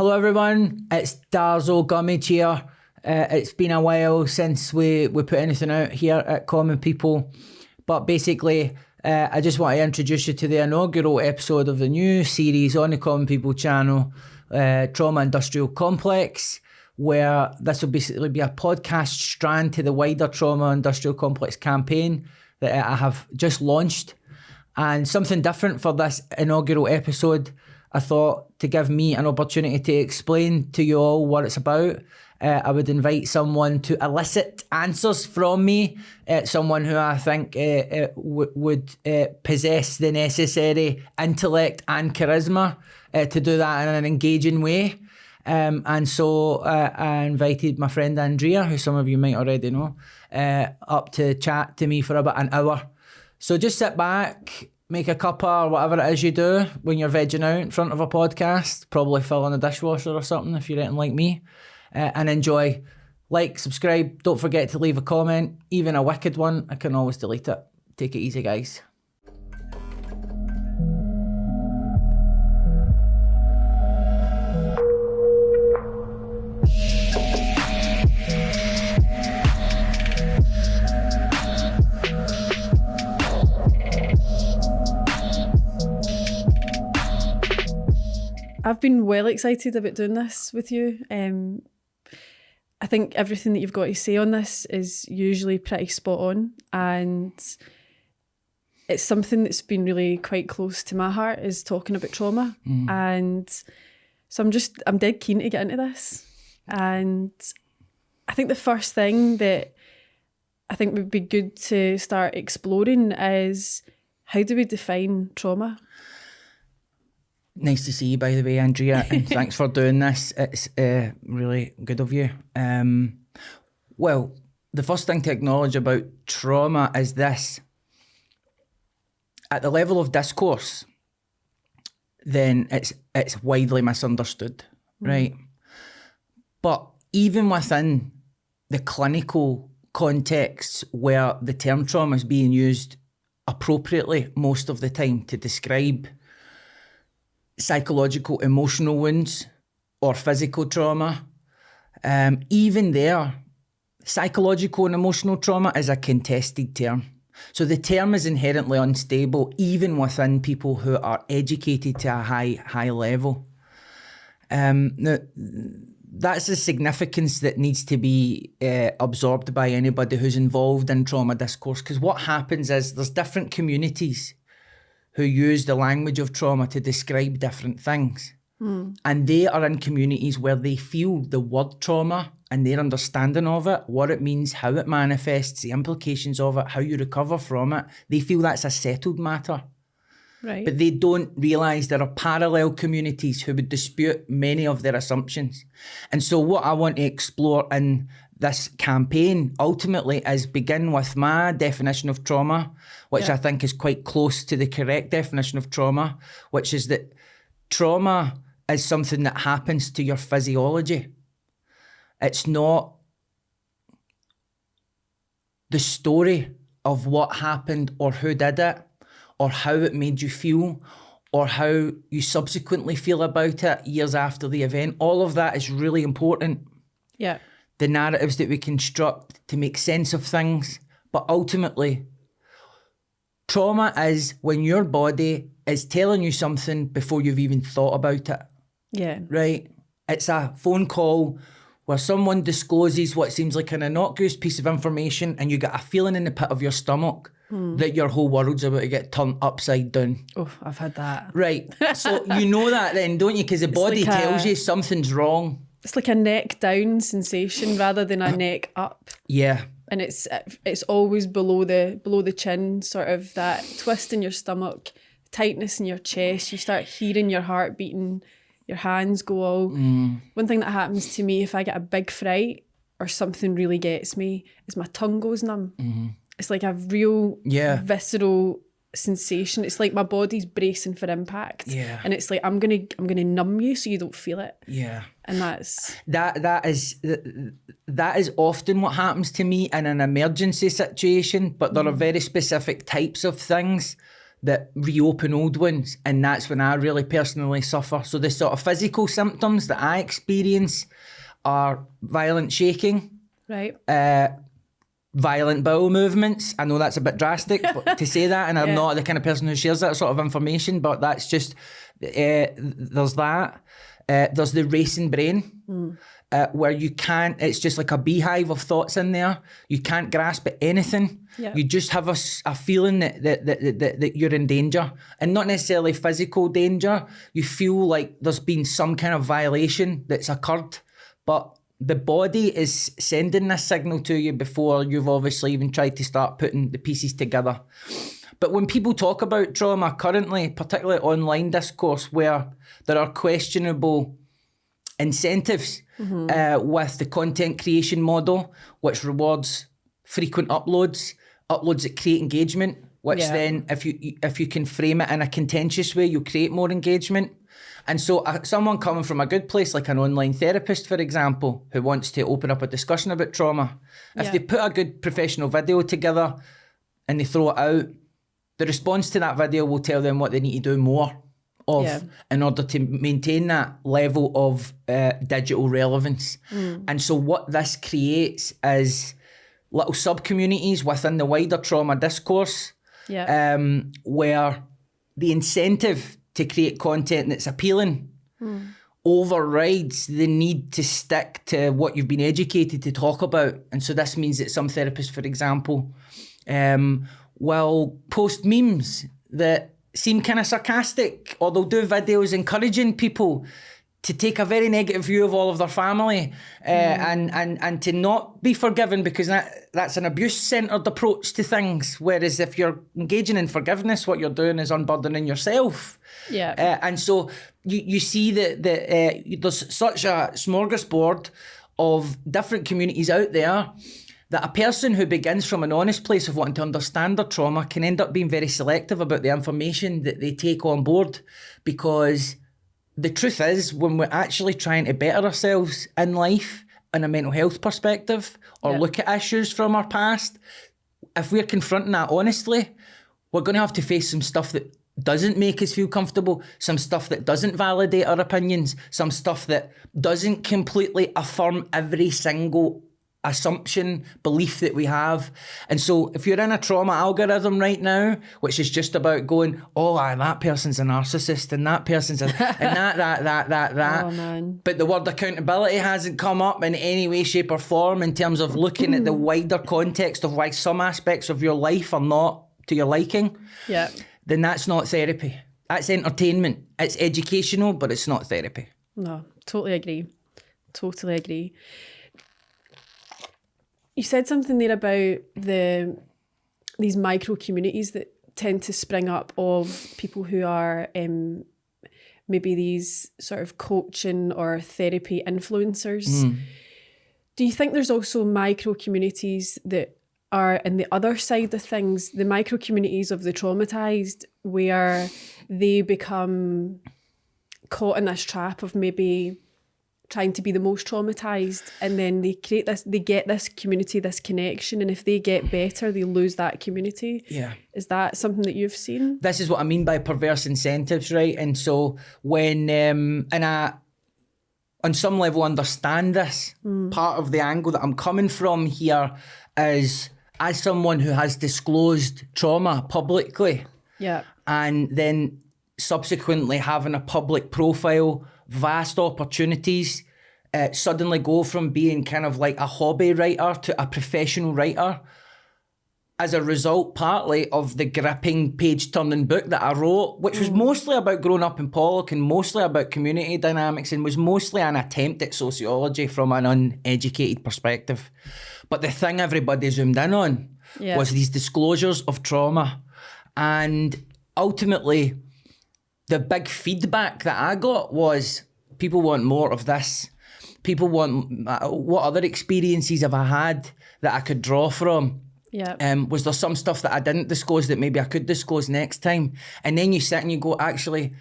Hello everyone, it's Darzo Gummidge here. It's been a while since we put anything out here at Common People, but basically I just want to introduce you to the inaugural episode of the new series on the Common People channel, Trauma Industrial Complex, where this will basically be a podcast strand to the wider Trauma Industrial Complex campaign that I have just launched. And something different for this inaugural episode, I thought, to give me an opportunity to explain to you all what it's about, I would invite someone to elicit answers from me, someone who I think would possess the necessary intellect and charisma to do that in an engaging way. And so I invited my friend Andrea, who some of you might already know, up to chat to me for about an hour. So just sit back, make a cuppa or whatever it is you do when you're vegging out in front of a podcast, probably fill in a dishwasher or something if you're anything like me, and enjoy. Like, subscribe, don't forget to leave a comment, even a wicked one. I can always delete it. Take it easy, guys. I've been well excited about doing this with you. I think everything that you've got to say on this is usually pretty spot on, and it's something that's been really quite close to my heart, is talking about trauma. And so I'm dead keen to get into this. And I think the first thing that I think would be good to start exploring is, how do we define trauma? Nice to see you, by the way, Andrea, and thanks for doing this. It's really good of you. Well, the first thing to acknowledge about trauma is this. At the level of discourse, then it's widely misunderstood, right? But even within the clinical contexts where the term trauma is being used appropriately most of the time to describe psychological, emotional wounds or physical trauma, even there, psychological and emotional trauma is a contested term. So the term is inherently unstable, even within people who are educated to a high level. Now, that's a significance that needs to be absorbed by anybody who's involved in trauma discourse, because what happens is there's different communities who use the language of trauma to describe different things. And they are in communities where they feel the word trauma and their understanding of it, what it means, how it manifests, the implications of it, how you recover from it. They feel that's a settled matter. Right. But they don't realise there are parallel communities who would dispute many of their assumptions. And so what I want to explore in this campaign ultimately is begin with my definition of trauma, which I think is quite close to the correct definition of trauma, which is that trauma is something that happens to your physiology. It's not the story of what happened or who did it or how it made you feel or how you subsequently feel about it years after the event. All of that is really important. Yeah. The narratives that we construct to make sense of things. But ultimately, trauma is when your body is telling you something before you've even thought about it. Yeah. Right? It's a phone call where someone discloses what seems like an innocuous piece of information and you get a feeling in the pit of your stomach that your whole world's about to get turned upside down. Oh, I've had that. Right. So you know that then, don't you? Because the body like tells you something's wrong. It's like a neck down sensation rather than a neck up. Yeah. And it's always below the chin, sort of that twist in your stomach, tightness in your chest. You start hearing your heart beating, your hands go all. One thing that happens to me if I get a big fright or something really gets me is my tongue goes numb. It's like a real visceral sensation. It's like my body's bracing for impact. Yeah. And it's like I'm gonna numb you so you don't feel it. Yeah. And that's that is often what happens to me in an emergency situation, but there are very specific types of things that reopen old ones, and that's when I really personally suffer. So the sort of physical symptoms that I experience are violent shaking, Right. violent bowel movements. I know that's a bit drastic but to say that, and I'm Yeah. not the kind of person who shares that sort of information, but that's just, there's that. There's the racing brain, where you can't, it's just like a beehive of thoughts in there. You can't grasp at anything. Yeah. You just have a feeling that you're in danger, and not necessarily physical danger. You feel like there's been some kind of violation that's occurred, but the body is sending this signal to you before you've obviously even tried to start putting the pieces together. But when people talk about trauma currently, particularly online discourse, where there are questionable incentives with the content creation model, which rewards frequent uploads that create engagement, which then if you can frame it in a contentious way, you'll create more engagement. And so someone coming from a good place, like an online therapist, for example, who wants to open up a discussion about trauma, if they put a good professional video together and they throw it out, the response to that video will tell them what they need to do more of in order to maintain that level of digital relevance. And so what this creates is little sub-communities within the wider trauma discourse, where the incentive to create content that's appealing overrides the need to stick to what you've been educated to talk about. And so this means that some therapists, for example, will post memes that seem kind of sarcastic, or they'll do videos encouraging people to take a very negative view of all of their family, and to not be forgiven, because that's an abuse-centred approach to things. Whereas if you're engaging in forgiveness, what you're doing is unburdening yourself. And so you see that there's such a smorgasbord of different communities out there that a person who begins from an honest place of wanting to understand their trauma can end up being very selective about the information that they take on board, because the truth is, when we're actually trying to better ourselves in life in a mental health perspective, or look at issues from our past, if we're confronting that honestly, we're going to have to face some stuff that doesn't make us feel comfortable, some stuff that doesn't validate our opinions, some stuff that doesn't completely affirm every single assumption, belief that we have. And so if you're in a trauma algorithm right now, which is just about going, that person's a narcissist, and that person's and that. Oh, man. But the word accountability hasn't come up in any way, shape or form in terms of looking at the wider context of why some aspects of your life are not to your liking. Then that's not therapy. That's entertainment. It's educational, but it's not therapy. No, totally agree. You said something there about these micro communities that tend to spring up of people who are maybe these sort of coaching or therapy influencers. Do you think there's also micro communities that are in the other side of things, the micro communities of the traumatised, where they become caught in this trap of maybe trying to be the most traumatised, and then they get this community, this connection, and if they get better, they lose that community? Is that something that you've seen? This is what I mean by perverse incentives, right? And so when, and I, on some level, understand this, part of the angle that I'm coming from here is, as someone who has disclosed trauma publicly, and then subsequently having a public profile, vast opportunities, suddenly go from being kind of like a hobby writer to a professional writer as a result partly of the gripping page-turning book that I wrote, which was mostly about growing up in Pollock and mostly about community dynamics, and was mostly an attempt at sociology from an uneducated perspective. But the thing everybody zoomed in on was these disclosures of trauma. And ultimately, the big feedback that I got was, people want more of this. People want, what other experiences have I had that I could draw from? Was there some stuff that I didn't disclose that maybe I could disclose next time? And then you sit and you go, actually,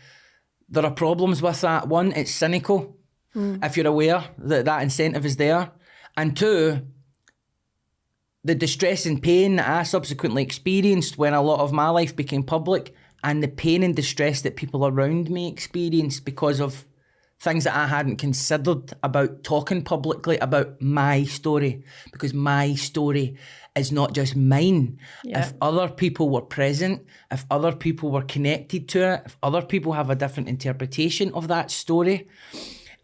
there are problems with that. One, it's cynical, if you're aware that that incentive is there. And two, the distress and pain that I subsequently experienced when a lot of my life became public and the pain and distress that people around me experienced because of things that I hadn't considered about talking publicly about my story, because my story is not just mine. Yeah. If other people were present, if other people were connected to it, if other people have a different interpretation of that story.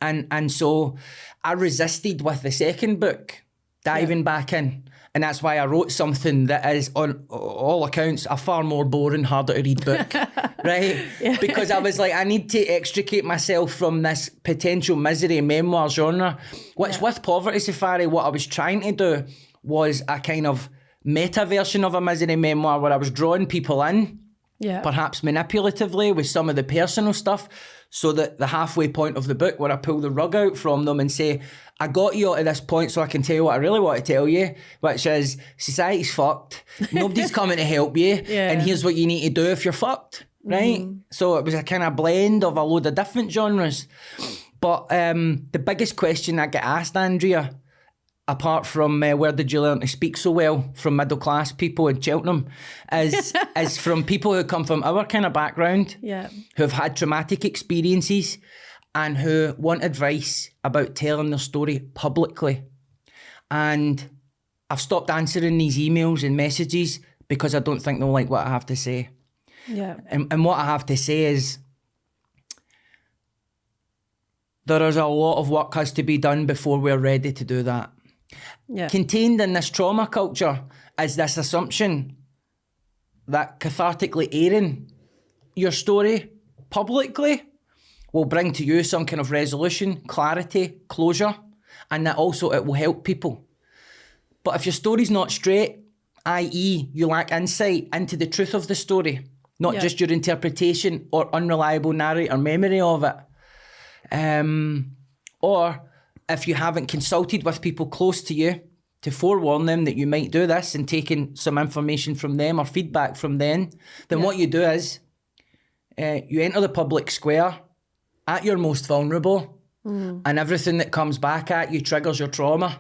And so I resisted with the second book, diving back in. And that's why I wrote something that is, on all accounts, a far more boring, harder to read book, right? Yeah. Because I was like, I need to extricate myself from this potential misery memoir genre, which with Poverty Safari, what I was trying to do was a kind of meta version of a misery memoir where I was drawing people in, perhaps manipulatively with some of the personal stuff, so that the halfway point of the book where I pull the rug out from them and say, I got you at this point so I can tell you what I really want to tell you, which is society's fucked, nobody's coming to help you, and here's what you need to do if you're fucked, right? So it was a kind of blend of a load of different genres. But the biggest question I get asked, Andrea, apart from where did you learn to speak so well from middle class people in Cheltenham, is from people who come from our kind of background, who have had traumatic experiences and who want advice about telling their story publicly. And I've stopped answering these emails and messages because I don't think they'll like what I have to say. Yeah. And what I have to say is, there is a lot of work has to be done before we're ready to do that. Yeah. Contained in this trauma culture is this assumption that cathartically airing your story publicly will bring to you some kind of resolution, clarity, closure, and that also it will help people. But if your story's not straight, i.e. you lack insight into the truth of the story, not just your interpretation or unreliable narrator memory of it, or if you haven't consulted with people close to you to forewarn them that you might do this and taken some information from them or feedback from them, then what you do is you enter the public square at your most vulnerable, and everything that comes back at you triggers your trauma.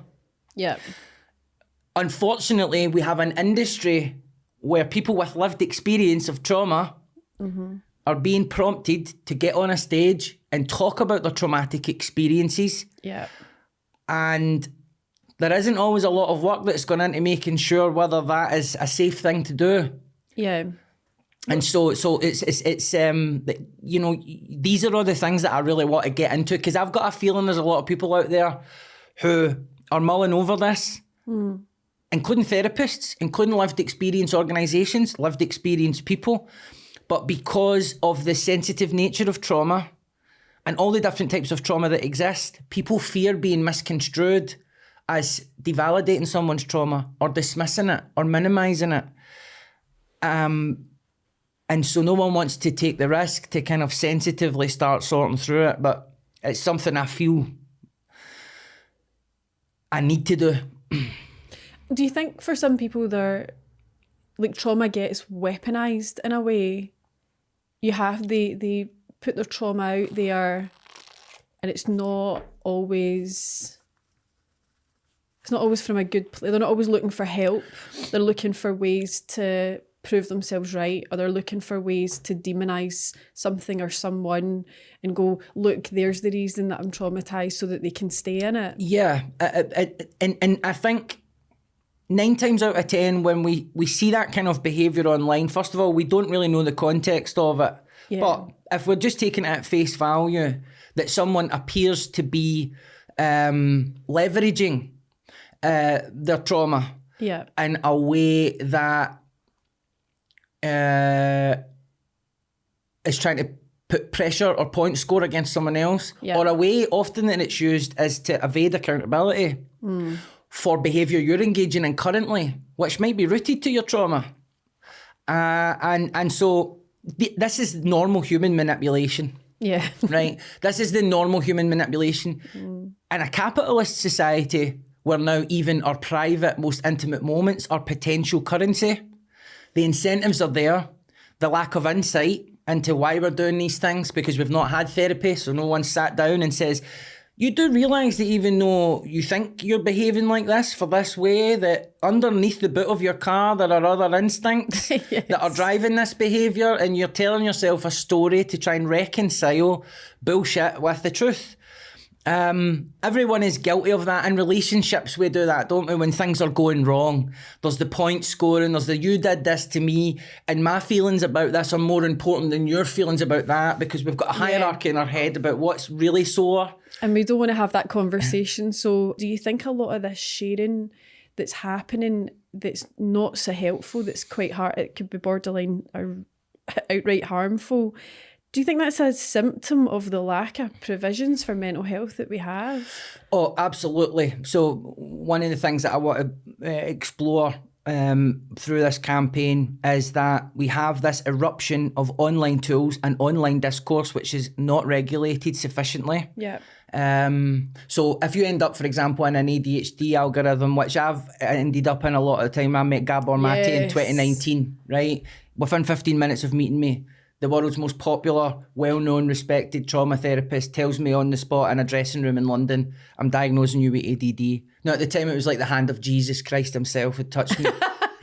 Yeah. Unfortunately, we have an industry where people with lived experience of trauma are being prompted to get on a stage and talk about their traumatic experiences. Yeah. And there isn't always a lot of work that's gone into making sure whether that is a safe thing to do. Yeah. And so it's you know, these are all the things that I really want to get into, because I've got a feeling there's a lot of people out there who are mulling over this, including therapists, including lived experience organisations, lived experience people. But because of the sensitive nature of trauma and all the different types of trauma that exist, people fear being misconstrued as devalidating someone's trauma or dismissing it or minimising it. And so no one wants to take the risk to kind of sensitively start sorting through it. But it's something I feel I need to do. Do you think for some people trauma gets weaponised in a way? They put their trauma out there, and it's not always from a good place. They're not always looking for help. They're looking for ways to prove themselves right, or they're looking for ways to demonise something or someone and go, look, there's the reason that I'm traumatised, so that they can stay in it. Yeah, and I think 9 times out of 10 when we see that kind of behaviour online, first of all, we don't really know the context of it. Yeah. But if we're just taking it at face value that someone appears to be leveraging their trauma in a way that is trying to put pressure or point score against someone else, or a way often that it's used is to evade accountability for behaviour you're engaging in currently, which might be rooted to your trauma. And so this is normal human manipulation. Yeah. Right? This is the normal human manipulation. In a capitalist society where now even our private, most intimate moments are potential currency, the incentives are there, the lack of insight into why we're doing these things, because we've not had therapy, so no one sat down and says, you do realise that even though you think you're behaving like this for this way, that underneath the boot of your car there are other instincts Yes. that are driving this behaviour, and you're telling yourself a story to try and reconcile bullshit with the truth. Everyone is guilty of that. In relationships we do that, don't we? When things are going wrong, there's the point scoring, there's the you did this to me and my feelings about this are more important than your feelings about that, because we've got a hierarchy in our head about what's really sore. And we don't want to have that conversation. So do you think a lot of this sharing that's happening that's not so helpful, that's quite hard, it could be borderline or outright harmful, do you think that's a symptom of the lack of provisions for mental health that we have? Oh, absolutely. So one of the things that I want to explore through this campaign is that we have this eruption of online tools and online discourse which is not regulated sufficiently. Yeah. So if you end up, for example, in an ADHD algorithm, which I've ended up in a lot of the time, I met Gabor Mate in 2019, right? Within 15 minutes of meeting me, the world's most popular, well-known, respected trauma therapist tells me on the spot in a dressing room in London, I'm diagnosing you with ADD. Now, at the time, it was like the hand of Jesus Christ himself had touched me,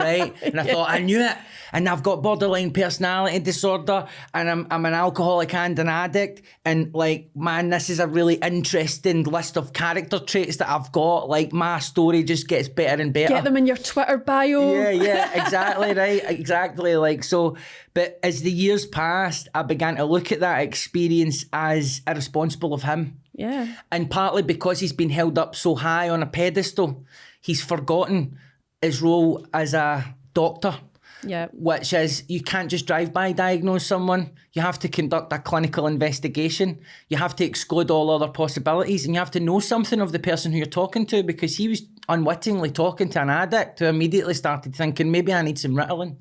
right? And I thought, I knew it. And I've got borderline personality disorder, and I'm an alcoholic and an addict. And like, man, this is a really interesting list of character traits that I've got. Like, my story just gets better and better. Get them in your Twitter bio. Yeah, exactly, right? Exactly. Like, so, but as the years passed, I began to look at that experience as irresponsible of him. Yeah. And partly because he's been held up so high on a pedestal, he's forgotten his role as a doctor. Yeah. Which is, you can't just drive-by diagnose someone. You have to conduct a clinical investigation. You have to exclude all other possibilities, and you have to know something of the person who you're talking to, because he was unwittingly talking to an addict who immediately started thinking, maybe I need some Ritalin.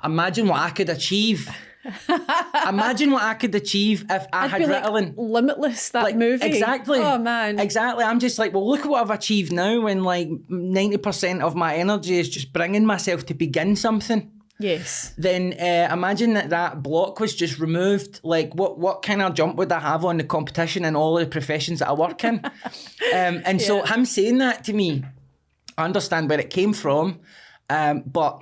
Imagine what I could achieve. Imagine what I could achieve if I had Ritalin. Like Limitless, that movie. Exactly. Oh, man. Exactly. I'm just like, well, look at what I've achieved now, when like 90% of my energy is just bringing myself to begin something. Yes. Then imagine that block was just removed. Like, what kind of jump would I have on the competition in all the professions that I work in? And so him saying that to me, I understand where it came from, but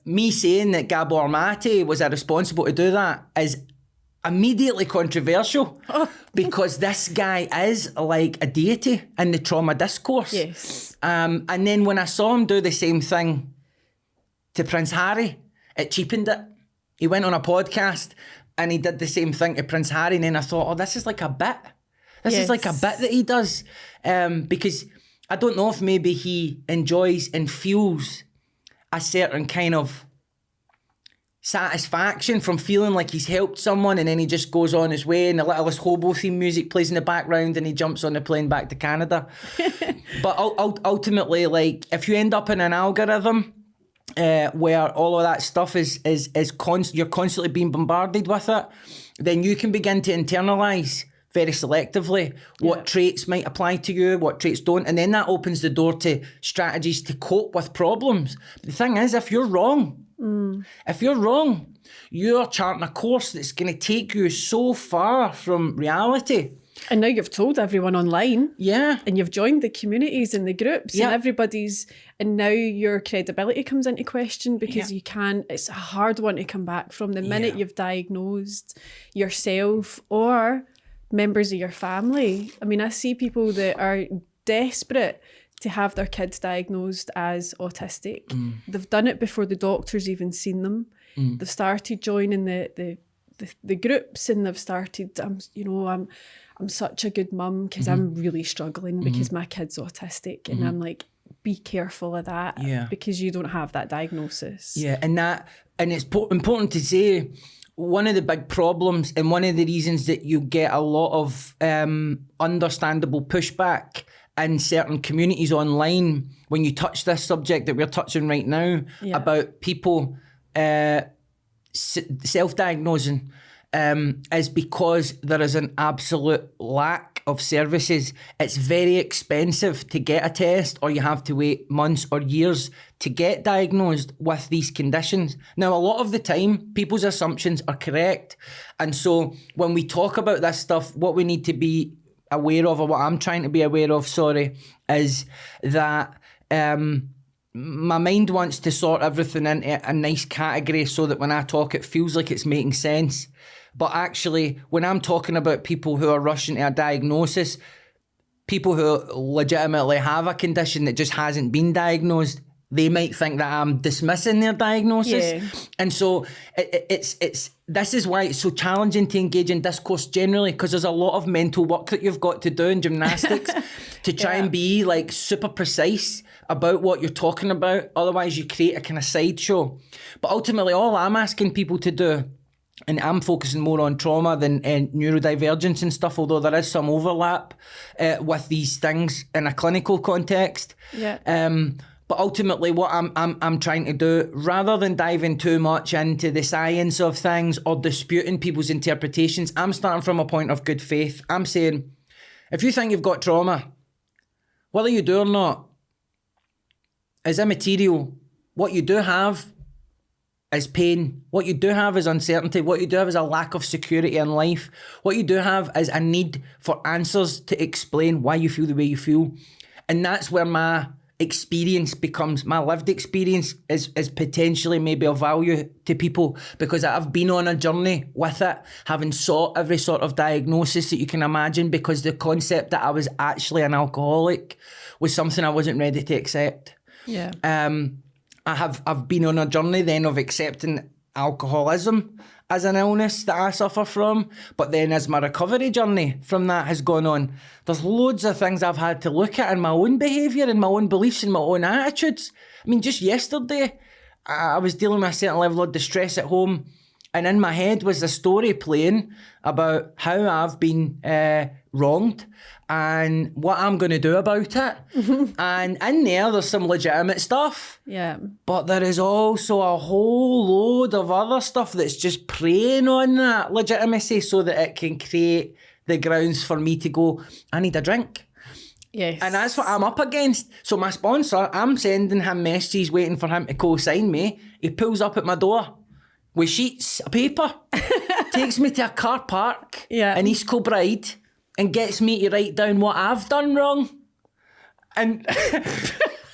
me saying that Gabor Mate was irresponsible to do that is immediately controversial, because this guy is like a deity in the trauma discourse. Yes. And then when I saw him do the same thing to Prince Harry, it cheapened it. He went on a podcast and he did the same thing to Prince Harry, and then I thought, oh, this is like a bit. This is like a bit that he does. Because I don't know if maybe he enjoys and feels a certain kind of satisfaction from feeling like he's helped someone, and then he just goes on his way and the littlest hobo theme music plays in the background and he jumps on the plane back to Canada. But ultimately, like, if you end up in an algorithm where all of that stuff is you're constantly being bombarded with it, then you can begin to internalise very selectively what traits might apply to you, what traits don't, and then that opens the door to strategies to cope with problems. The thing is, if you're wrong, you're charting a course that's going to take you so far from reality. And now you've told everyone online. Yeah. And you've joined the communities and the groups and everybody's, and now your credibility comes into question, because you can't, it's a hard one to come back from the minute you've diagnosed yourself or members of your family. I mean, I see people that are desperate to have their kids diagnosed as autistic. They've done it before the doctor's even seen them. They've started joining the groups, and they've started, I'm such a good mum because I'm really struggling because my kid's autistic. And I'm like, be careful of that, because you don't have that diagnosis. Yeah, and it's important to say, one of the big problems and one of the reasons that you get a lot of understandable pushback in certain communities online when you touch this subject that we're touching right now about people self-diagnosing is because there is an absolute lack of services. It's very expensive to get a test, or you have to wait months or years to get diagnosed with these conditions. Now, a lot of the time, people's assumptions are correct. And so when we talk about this stuff, what we need to be aware of, or what I'm trying to be aware of, sorry, is that my mind wants to sort everything into a nice category so that when I talk it feels like it's making sense. But actually, when I'm talking about people who are rushing to a diagnosis, people who legitimately have a condition that just hasn't been diagnosed, they might think that I'm dismissing their diagnosis. Yeah. And so it's this is why it's so challenging to engage in discourse generally, because there's a lot of mental work that you've got to do in gymnastics to try and be like super precise about what you're talking about. Otherwise you create a kind of sideshow. But ultimately all I'm asking people to do, and I'm focusing more on trauma than neurodivergence and stuff, although there is some overlap with these things in a clinical context. Yeah. But ultimately what I'm trying to do, rather than diving too much into the science of things or disputing people's interpretations, I'm starting from a point of good faith. I'm saying, if you think you've got trauma, whether you do or not, is immaterial. What you do have is pain. What you do have is uncertainty. What you do have is a lack of security in life. What you do have is a need for answers to explain why you feel the way you feel. And that's where my experience becomes, my lived experience is potentially maybe of value to people, because I've been on a journey with it, having sought every sort of diagnosis that you can imagine, because the concept that I was actually an alcoholic was something I wasn't ready to accept. Yeah. I've been on a journey then of accepting alcoholism as an illness that I suffer from, but then as my recovery journey from that has gone on, there's loads of things I've had to look at in my own behaviour and my own beliefs and my own attitudes. I mean, just yesterday I was dealing with a certain level of distress at home, and in my head was a story playing about how I've been wronged and what I'm going to do about it. And in there's some legitimate stuff. Yeah. But there is also a whole load of other stuff that's just preying on that legitimacy so that it can create the grounds for me to go, I need a drink. Yes. And that's what I'm up against. So my sponsor, I'm sending him messages waiting for him to co-sign me. He pulls up at my door with sheets of paper, takes me to a car park in East Kilbride and gets me to write down what I've done wrong. And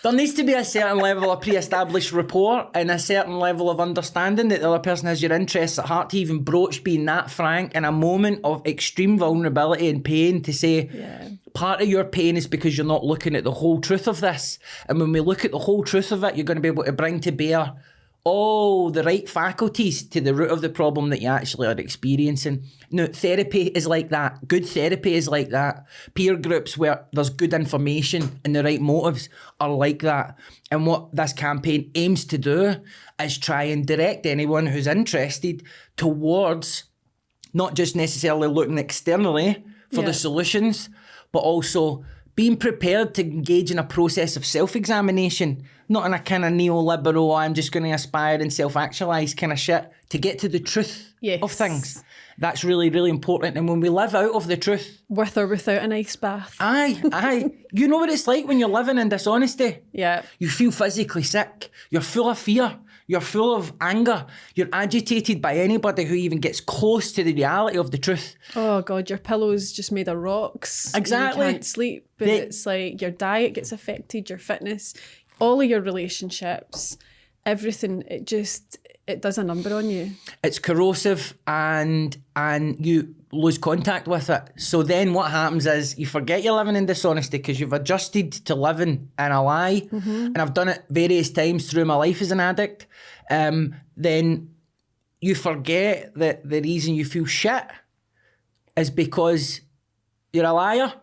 there needs to be a certain level of pre-established rapport and a certain level of understanding that the other person has your interests at heart to even broach being that frank in a moment of extreme vulnerability and pain, to say, part of your pain is because you're not looking at the whole truth of this. And when we look at the whole truth of it, you're going to be able to bring to bear all the right faculties to the root of the problem that you actually are experiencing. Now, therapy is like that. Good therapy is like that. Peer groups where there's good information and the right motives are like that. And what this campaign aims to do is try and direct anyone who's interested towards not just necessarily looking externally for the solutions, but also being prepared to engage in a process of self-examination, not in a kind of neoliberal, I'm just going to aspire and self-actualise kind of shit, to get to the truth of things. That's really, really important. And when we live out of the truth... With or without an ice bath. Aye. You know what it's like when you're living in dishonesty? Yeah. You feel physically sick. You're full of fear. You're full of anger. You're agitated by anybody who even gets close to the reality of the truth. Oh God, your pillow's just made of rocks. Exactly. You can't sleep, but it's like your diet gets affected, your fitness, all of your relationships, everything. It does a number on you. It's corrosive and you lose contact with it. So then what happens is you forget you're living in dishonesty because you've adjusted to living in a lie. And I've done it various times through my life as an addict. Then you forget that the reason you feel shit is because you're a liar.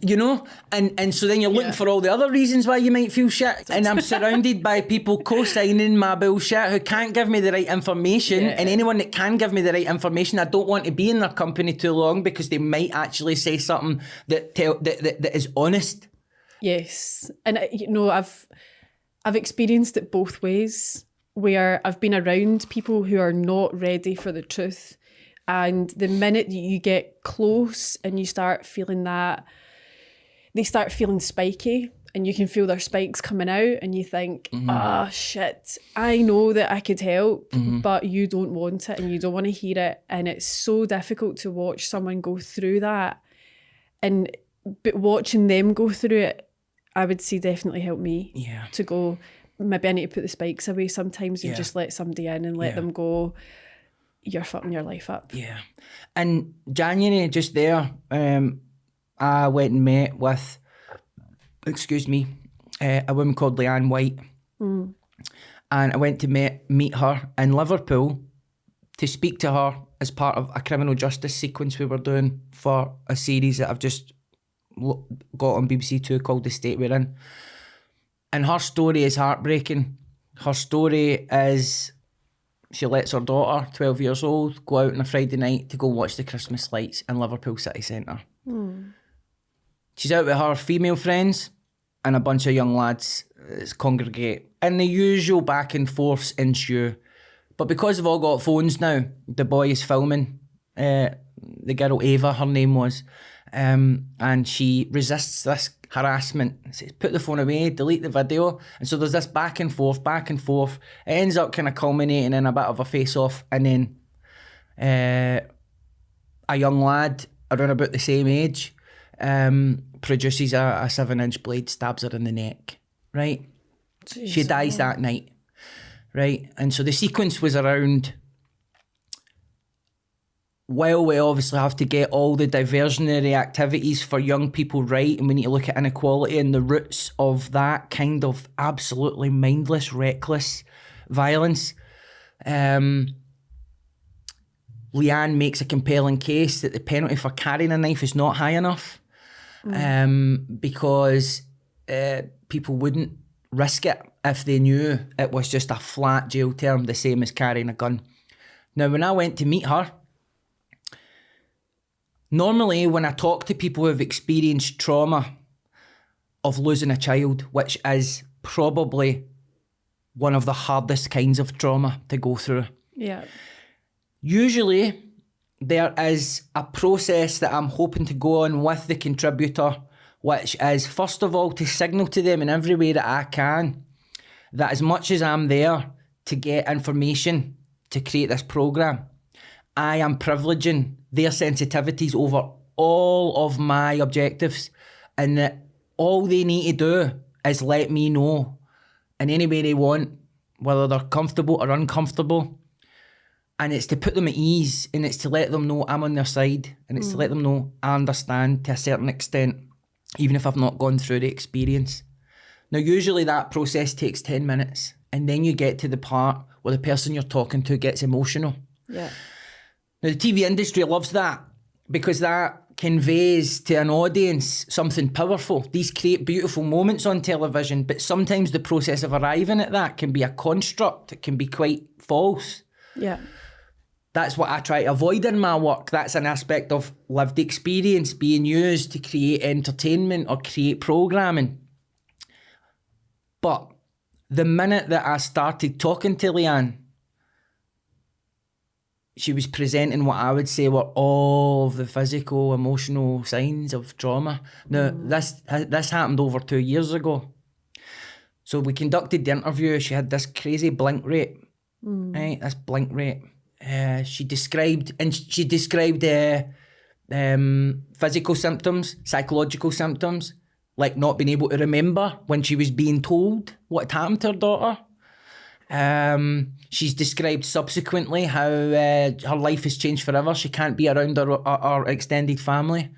You know, and so then you're looking for all the other reasons why you might feel shit, and I'm surrounded by people co-signing my bullshit who can't give me the right information, and anyone that can give me the right information, I don't want to be in their company too long because they might actually say something that is honest. Yes, and you know, I've experienced it both ways, where I've been around people who are not ready for the truth. And the minute you get close and you start feeling that, they start feeling spiky and you can feel their spikes coming out and you think, shit, I know that I could help, but you don't want it and you don't want to hear it. And it's so difficult to watch someone go through that But watching them go through it, I would say definitely helped me to go, maybe I need to put the spikes away sometimes and just let somebody in and let them go, you're fucking your life up. Yeah. In January, just there, I went and met with, a woman called Leanne White. And I went to meet her in Liverpool to speak to her as part of a criminal justice sequence we were doing for a series that I've just got on BBC Two called The State We're In. And her story is heartbreaking. Her story is she lets her daughter, 12 years old, go out on a Friday night to go watch the Christmas lights in Liverpool city centre. She's out with her female friends and a bunch of young lads congregate. And the usual back and forths ensue. But because they've all got phones now, the boy is filming. The girl, Ava, her name was. And she resists this harassment. Says, put the phone away, delete the video. And so there's this back and forth. It ends up kind of culminating in a bit of a face-off. And then a young lad around about the same age produces a 7-inch blade, stabs her in the neck, right? Jeez, she dies that night, right? And so the sequence was around, while we obviously have to get all the diversionary activities for young people right, and we need to look at inequality and the roots of that kind of absolutely mindless, reckless violence, Leanne makes a compelling case that the penalty for carrying a knife is not high enough because people wouldn't risk it if they knew it was just a flat jail term, the same as carrying a gun. Now, when I went to meet her, normally when I talk to people who have experienced trauma of losing a child, which is probably one of the hardest kinds of trauma to go through. Yeah. Usually there is a process that I'm hoping to go on with the contributor, which is first of all to signal to them in every way that I can that as much as I'm there to get information to create this programme, I am privileging their sensitivities over all of my objectives, and that all they need to do is let me know in any way they want, whether they're comfortable or uncomfortable. And it's to put them at ease, and it's to let them know I'm on their side, and it's to let them know I understand to a certain extent, even if I've not gone through the experience. Now, usually that process takes 10 minutes, and then you get to the part where the person you're talking to gets emotional. Yeah. Now, the TV industry loves that because that conveys to an audience something powerful. These create beautiful moments on television, but sometimes the process of arriving at that can be a construct. It can be quite false. Yeah. That's what I try to avoid in my work. That's an aspect of lived experience being used to create entertainment or create programming. But the minute that I started talking to Leanne, she was presenting what I would say were all of the physical, emotional signs of trauma. Now, this happened over 2 years ago. So we conducted the interview. She had this crazy blink rate, right? This blink rate. She described physical symptoms, psychological symptoms, like not being able to remember when she was being told what had happened to her daughter. She's described subsequently how her life has changed forever. She can't be around her extended family.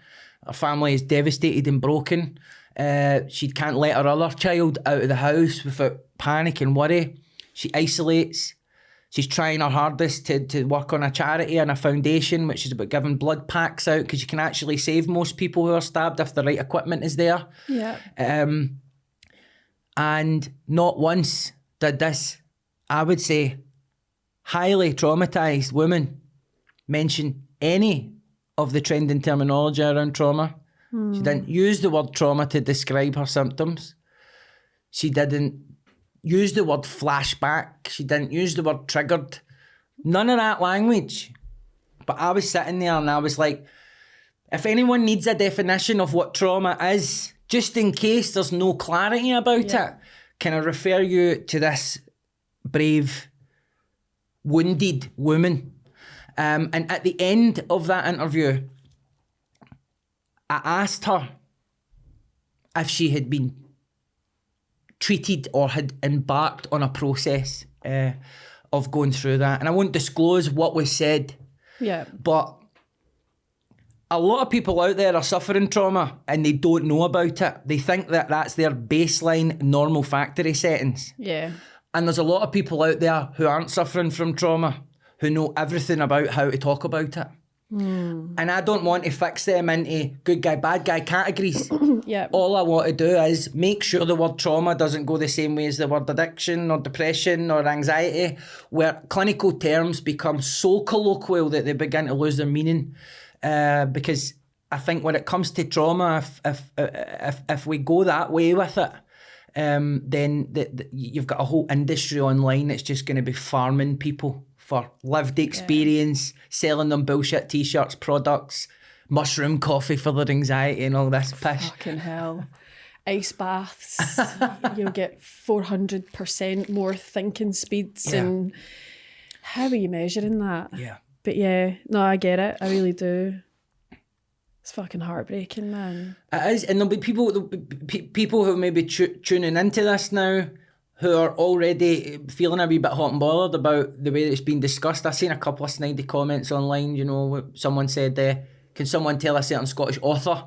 Her family is devastated and broken. She can't let her other child out of the house without panic and worry. She isolates. She's trying her hardest to work on a charity and a foundation which is about giving blood packs out, because you can actually save most people who are stabbed if the right equipment is there. Yeah. And not once did this, I would say, highly traumatised woman mention any of the trending terminology around trauma. She didn't use the word trauma to describe her symptoms. She didn't use the word flashback. She didn't use the word triggered. None of that language. But I was sitting there and I was like, if anyone needs a definition of what trauma is, just in case there's no clarity about it, can I refer you to this brave, wounded woman? And at the end of that interview, I asked her if she had been treated or had embarked on a process of going through that. And I won't disclose what was said. Yeah. But a lot of people out there are suffering trauma and they don't know about it. They think that that's their baseline normal factory settings. Yeah. And there's a lot of people out there who aren't suffering from trauma, who know everything about how to talk about it. And I don't want to fix them into good guy, bad guy categories. Yeah. All I want to do is make sure the word trauma doesn't go the same way as the word addiction or depression or anxiety, where clinical terms become so colloquial that they begin to lose their meaning. Because I think when it comes to trauma, if we go that way with it, then you've got a whole industry online that's just going to be farming people for lived experience, selling them bullshit t-shirts, products, mushroom coffee for their anxiety and all this pish. Fucking hell. Ice baths. You'll get 400% more thinking speeds. Yeah. And how are you measuring that? Yeah. But yeah, no, I get it. I really do. It's fucking heartbreaking, man. It is, and there'll be people who may be tuning into this now who are already feeling a wee bit hot and bothered about the way that it's been discussed. I've seen a couple of snidey comments online, you know, someone said, can someone tell a certain Scottish author,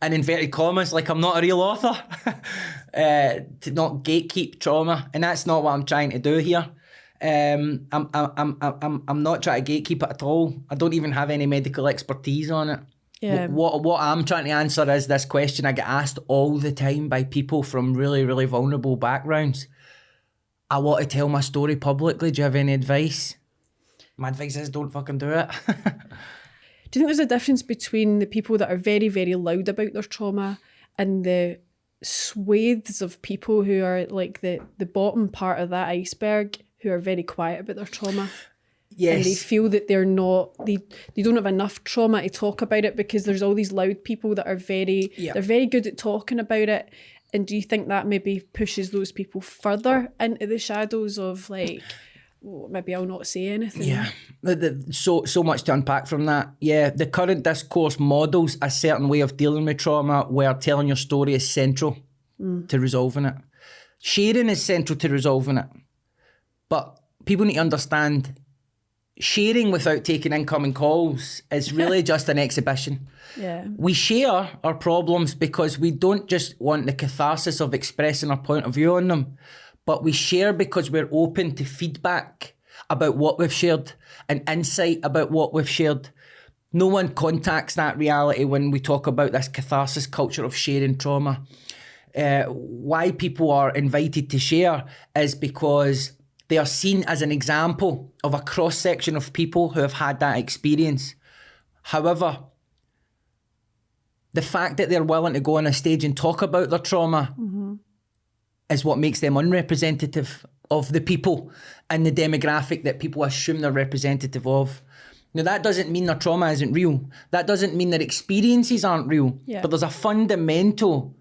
in inverted commas, like I'm not a real author, to not gatekeep trauma, and that's not what I'm trying to do here. I'm not trying to gatekeep it at all. I don't even have any medical expertise on it. Yeah. What I'm trying to answer is this question I get asked all the time by people from really, really vulnerable backgrounds. I want to tell my story publicly. Do you have any advice? My advice is don't fucking do it. Do you think there's a difference between the people that are very, very loud about their trauma and the swathes of people who are like the bottom part of that iceberg, who are very quiet about their trauma? Yes. And they feel that they're not, they don't have enough trauma to talk about it because there's all these loud people that are they're very good at talking about it. And do you think that maybe pushes those people further into the shadows of like, oh, maybe I'll not say anything? Yeah, so much to unpack from that. Yeah, the current discourse models a certain way of dealing with trauma where telling your story is central to resolving it. Sharing is central to resolving it. But people need to understand sharing without taking incoming calls is really just an exhibition. Yeah. We share our problems because we don't just want the catharsis of expressing our point of view on them, but we share because we're open to feedback about what we've shared and insight about what we've shared. No one contacts that reality when we talk about this catharsis culture of sharing trauma. Why people are invited to share is because they are seen as an example of a cross-section of people who have had that experience. However, the fact that they're willing to go on a stage and talk about their trauma is what makes them unrepresentative of the people and the demographic that people assume they're representative of. Now, that doesn't mean their trauma isn't real. That doesn't mean their experiences aren't real. Yeah. But there's a fundamental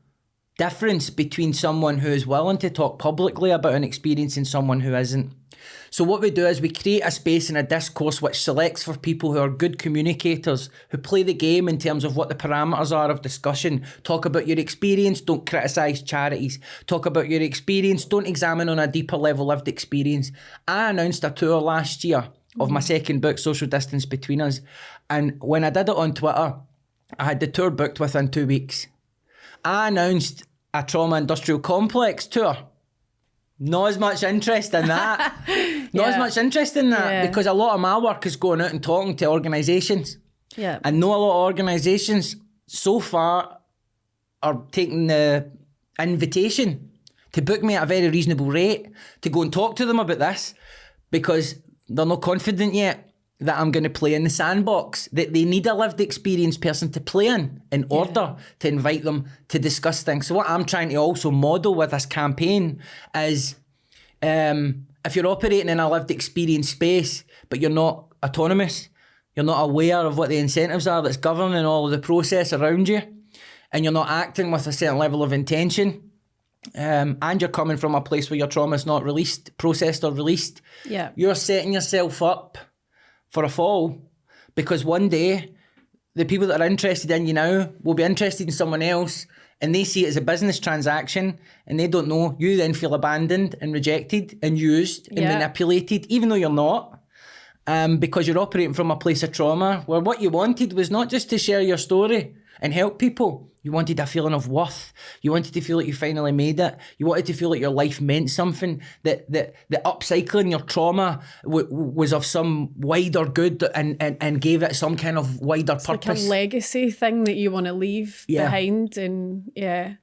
difference between someone who is willing to talk publicly about an experience and someone who isn't. So what we do is we create a space and a discourse which selects for people who are good communicators, who play the game in terms of what the parameters are of discussion. Talk about your experience, don't criticise charities. Talk about your experience, don't examine on a deeper level lived experience. I announced a tour last year of my second book, Social Distance Between Us. And when I did it on Twitter, I had the tour booked within 2 weeks. I announced a trauma industrial complex tour. Not as much interest in that. Not as much interest in that because a lot of my work is going out and talking to organisations. Yeah. And not a lot of organisations so far are taking the invitation to book me at a very reasonable rate to go and talk to them about this because they're not confident yet that I'm going to play in the sandbox, that they need a lived experience person to play in order to invite them to discuss things. So what I'm trying to also model with this campaign is if you're operating in a lived experience space, but you're not autonomous, you're not aware of what the incentives are that's governing all of the process around you, and you're not acting with a certain level of intention, and you're coming from a place where your trauma is not processed or released, you're setting yourself up for a fall, because one day the people that are interested in you now will be interested in someone else, and they see it as a business transaction, and they don't know. You then feel abandoned and rejected and used and manipulated, even though you're not, because you're operating from a place of trauma, where what you wanted was not just to share your story and help people. You wanted a feeling of worth. You wanted to feel like you finally made it. You wanted to feel like your life meant something, that upcycling your trauma was of some wider good and gave it some kind of wider purpose. Like a legacy thing that you want to leave behind. And I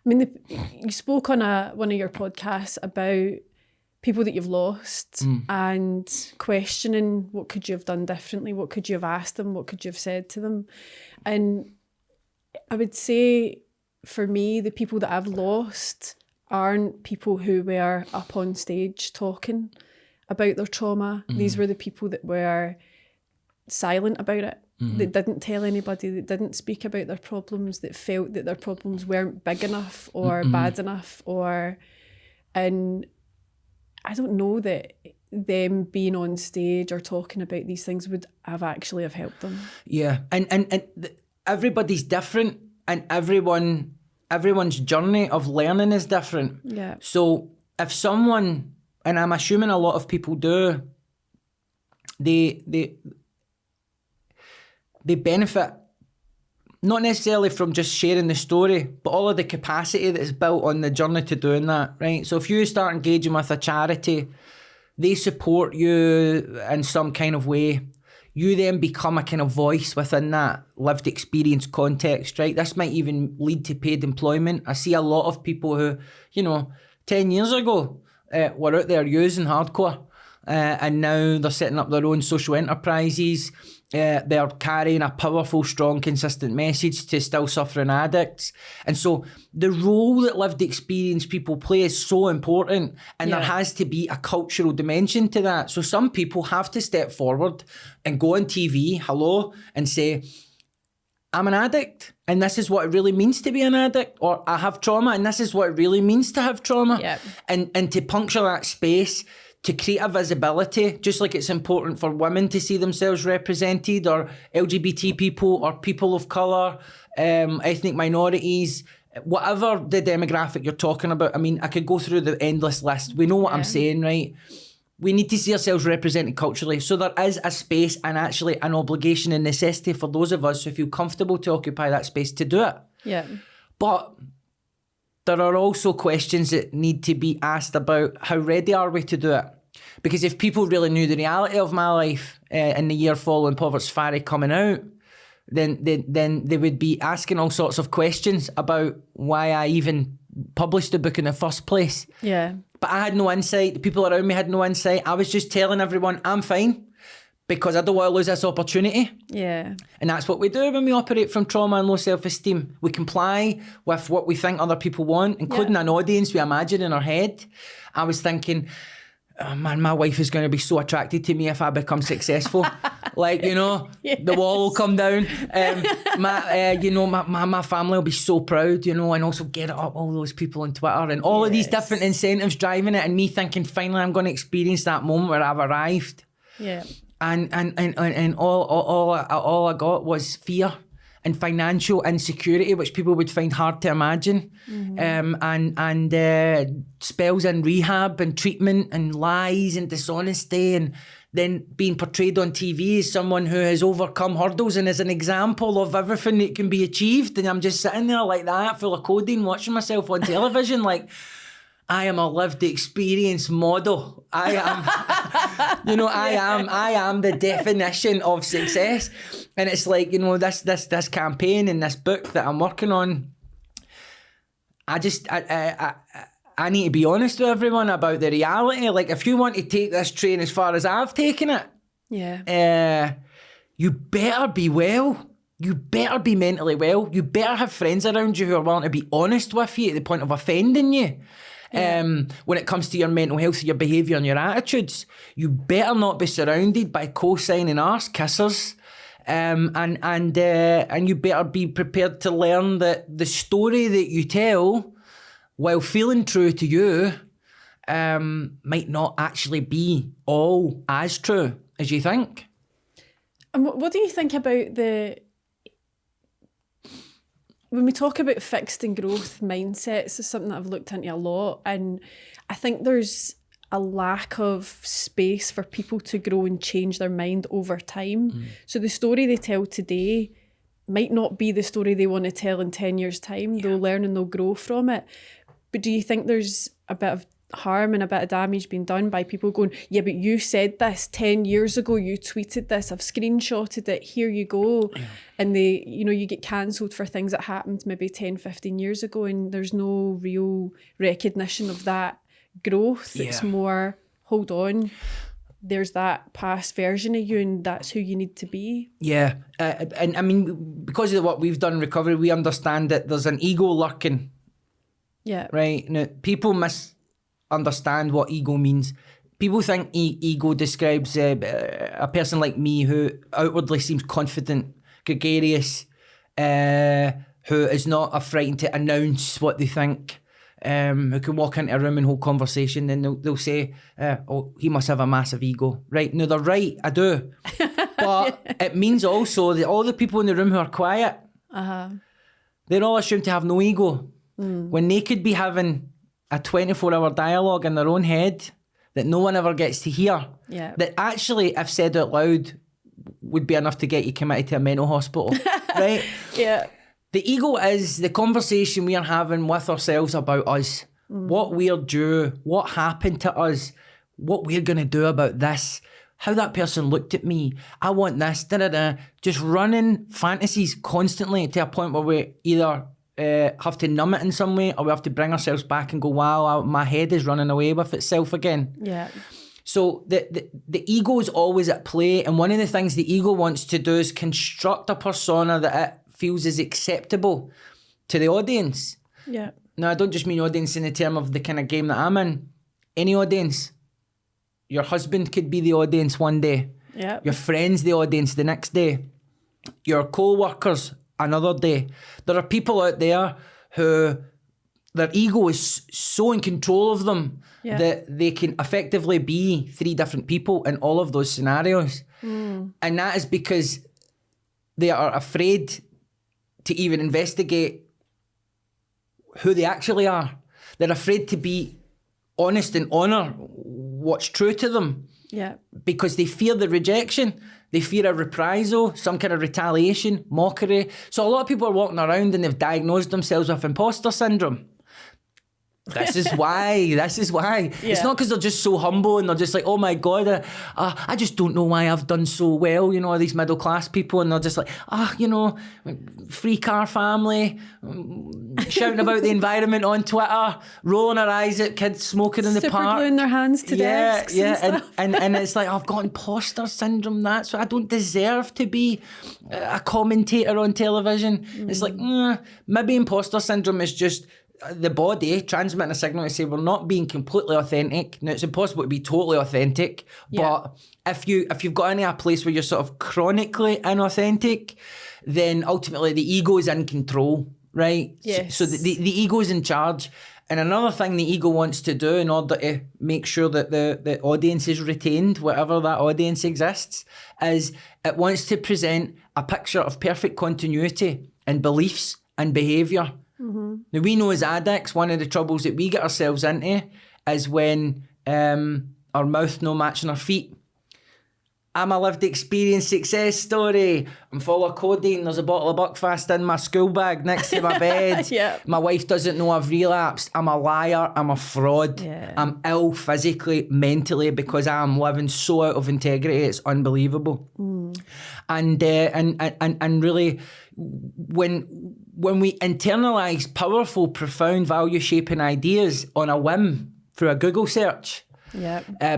mean, you spoke on one of your podcasts about people that you've lost and questioning what could you have done differently, what could you have asked them, what could you have said to them. And I would say, for me, the people that I've lost aren't people who were up on stage talking about their trauma. These were the people that were silent about it, that didn't tell anybody, that didn't speak about their problems, that felt that their problems weren't big enough or bad enough, and I don't know that them being on stage or talking about these things would have actually have helped them. Yeah, and everybody's different, and everyone's journey of learning is different. Yeah. So if someone, and I'm assuming a lot of people do, they benefit not necessarily from just sharing the story, but all of the capacity that is built on the journey to doing that, right? So if you start engaging with a charity, they support you in some kind of way. You then become a kind of voice within that lived experience context, right? This might even lead to paid employment. I see a lot of people who, 10 years ago were out there using hardcore, and now they're setting up their own social enterprises. They're carrying a powerful, strong, consistent message to still suffering addicts. And so the role that lived experience people play is so important, and there has to be a cultural dimension to that. So some people have to step forward and go on TV, and say, I'm an addict, and this is what it really means to be an addict, or I have trauma, and this is what it really means to have trauma. Yep. And to puncture that space, to create a visibility, just like it's important for women to see themselves represented, or LGBT people, or people of colour, ethnic minorities, whatever the demographic you're talking about. I mean, I could go through the endless list. We know what I'm saying, right? We need to see ourselves represented culturally. So there is a space and actually an obligation and necessity for those of us who feel comfortable to occupy that space to do it. Yeah. But there are also questions that need to be asked about how ready are we to do it? Because if people really knew the reality of my life in the year following Povert's Ferry coming out, then they would be asking all sorts of questions about why I even published the book in the first place. Yeah. But I had no insight. The people around me had no insight. I was just telling everyone I'm fine because I don't want to lose this opportunity. Yeah. And that's what we do when we operate from trauma and low self-esteem. We comply with what we think other people want, including an audience we imagine in our head. I was thinking, oh man, my wife is going to be so attracted to me if I become successful. The wall will come down. My family will be so proud, and also get up all those people on Twitter and all of these different incentives driving it, and me thinking, finally, I'm going to experience that moment where I've arrived. Yeah. And all I got was fear and financial insecurity, which people would find hard to imagine. And spells in rehab and treatment and lies and dishonesty, and then being portrayed on TV as someone who has overcome hurdles and is an example of everything that can be achieved. And I'm just sitting there like that, full of codeine, watching myself on television like, I am a lived experience model. I am the definition of success. And it's like, this campaign and this book that I'm working on, I need to be honest with everyone about the reality. Like, if you want to take this train as far as I've taken it, you better be well. You better be mentally well. You better have friends around you who are willing to be honest with you at the point of offending you. When it comes to your mental health, your behaviour and your attitudes, you better not be surrounded by co-signing arse kissers, and you better be prepared to learn that the story that you tell, while feeling true to you, might not actually be all as true as you think. And what do you think about when we talk about fixed and growth mindsets? Is something that I've looked into a lot, and I think there's a lack of space for people to grow and change their mind over time. So the story they tell today might not be the story they want to tell in 10 years' time. They'll learn and they'll grow from it. But do you think there's a bit of harm and a bit of damage being done by people going, yeah, but you said this 10 years ago, you tweeted this, I've screenshotted it, here you go. And you get cancelled for things that happened maybe 10, 15 years ago, and there's no real recognition of that growth. It's more, hold on, there's that past version of you and that's who you need to be. Yeah. And I mean, because of what we've done in recovery, we understand that there's an ego lurking. Yeah. Right? Now, people misunderstand what ego means. People think ego describes a person like me who outwardly seems confident, gregarious, who is not frightened to announce what they think. Who can walk into a room and hold conversation, and they'll say, oh, he must have a massive ego. Right? No, they're right, I do. But it means also that all the people in the room who are quiet, they're all assumed to have no ego. When they could be having a 24-hour dialogue in their own head that no one ever gets to hear. Yeah. That actually, if said out loud, would be enough to get you committed to a mental hospital. Right? Yeah. The ego is the conversation we are having with ourselves about us, what we're due, what happened to us, what we're going to do about this, how that person looked at me, I want this, just running fantasies constantly to a point where we either have to numb it in some way, or we have to bring ourselves back and go, wow, my head is running away with itself again. Yeah. So the ego is always at play, and one of the things the ego wants to do is construct a persona that it feels is acceptable to the audience. Yeah. Now, I don't just mean audience in the term of the kind of game that I'm in. Any audience. Your husband could be the audience one day. Yeah. Your friends the audience the next day. Your co-workers another day. There are people out there who their ego is so in control of them that they can effectively be three different people in all of those scenarios. And that is because they are afraid to even investigate who they actually are. They're afraid to be honest and honour what's true to them. Yeah. Because they fear the rejection. They fear a reprisal, some kind of retaliation, mockery. So a lot of people are walking around and they've diagnosed themselves with imposter syndrome. This is why. Yeah. It's not because they're just so humble and they're just like, oh my God, I just don't know why I've done so well, these middle class people, and they're just like, free car family, shouting about the environment on Twitter, rolling their eyes at kids smoking in the Super park. gluing their hands to desks and stuff. And it's like, I've got imposter syndrome, that's why I don't deserve to be a commentator on television. It's like, maybe imposter syndrome is just the body transmitting a signal to say we're not being completely authentic. Now, it's impossible to be totally authentic, but if you've got into a place where you're sort of chronically inauthentic, then ultimately the ego is in control, right? Yes. So the ego is in charge. And another thing the ego wants to do in order to make sure that the audience is retained, whatever that audience exists, is it wants to present a picture of perfect continuity in beliefs and behaviour. Now, we know as addicts, one of the troubles that we get ourselves into is when our mouth no matching our feet. I'm a lived experience success story. I'm full of codeine. There's a bottle of Buckfast in my school bag next to my bed. My wife doesn't know I've relapsed. I'm a liar. I'm a fraud. I'm ill physically, mentally, because I'm living so out of integrity. It's unbelievable. And really, when we internalise powerful, profound, value-shaping ideas on a whim through a Google search,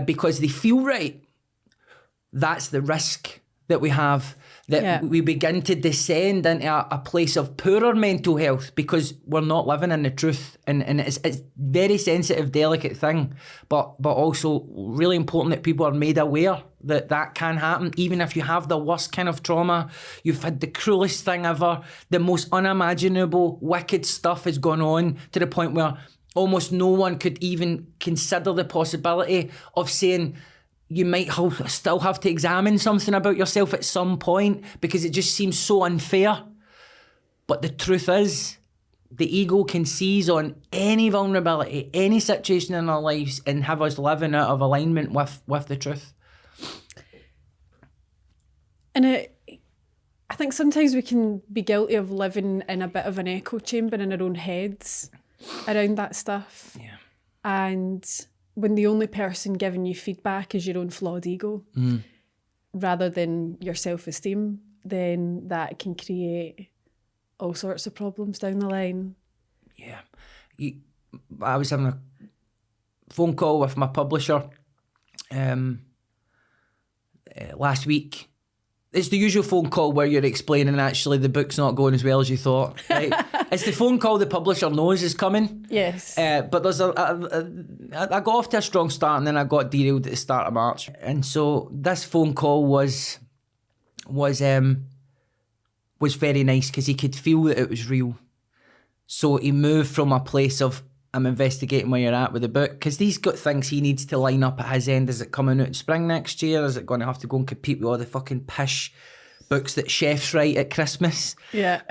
because they feel right, that's the risk that we have, that we begin to descend into a place of poorer mental health because we're not living in the truth. And it's a very sensitive, delicate thing, but also really important that people are made aware that can happen. Even if you have the worst kind of trauma, you've had the cruelest thing ever, the most unimaginable, wicked stuff has gone on to the point where almost no one could even consider the possibility of saying, you might still have to examine something about yourself at some point because it just seems so unfair. But the truth is, the ego can seize on any vulnerability, any situation in our lives, and have us living out of alignment with the truth. And I think sometimes we can be guilty of living in a bit of an echo chamber in our own heads around that stuff. Yeah. And when the only person giving you feedback is your own flawed ego, rather than your self-esteem, then that can create all sorts of problems down the line. Yeah. I was having a phone call with my publisher last week. It's the usual phone call where you're explaining actually the book's not going as well as you thought. Right? It's the phone call the publisher knows is coming. Yes. But there's I got off to a strong start and then I got derailed at the start of March. And so this phone call was very nice because he could feel that it was real. So he moved from a place of, I'm investigating where you're at with the book, because he's got things he needs to line up at his end. Is it coming out in spring next year? Is it going to have to go and compete with all the fucking pish books that chefs write at Christmas? Yeah.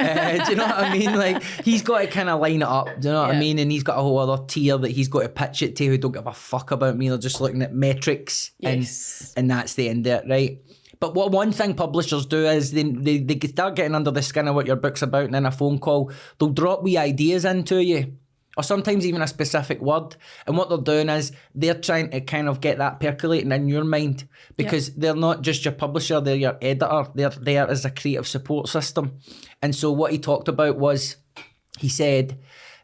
Do you know what I mean? Like, he's got to kind of line it up, do you know what I mean? And he's got a whole other tier that he's got to pitch it to who don't give a fuck about me. They're just looking at metrics. Yes. And that's the end of it, right? But what one thing publishers do is they start getting under the skin of what your book's about, and in a phone call, they'll drop wee ideas into you, or sometimes even a specific word. And what they're doing is they're trying to kind of get that percolating in your mind, because they're not just your publisher, they're your editor. They're there as a creative support system. And so what he talked about was, he said,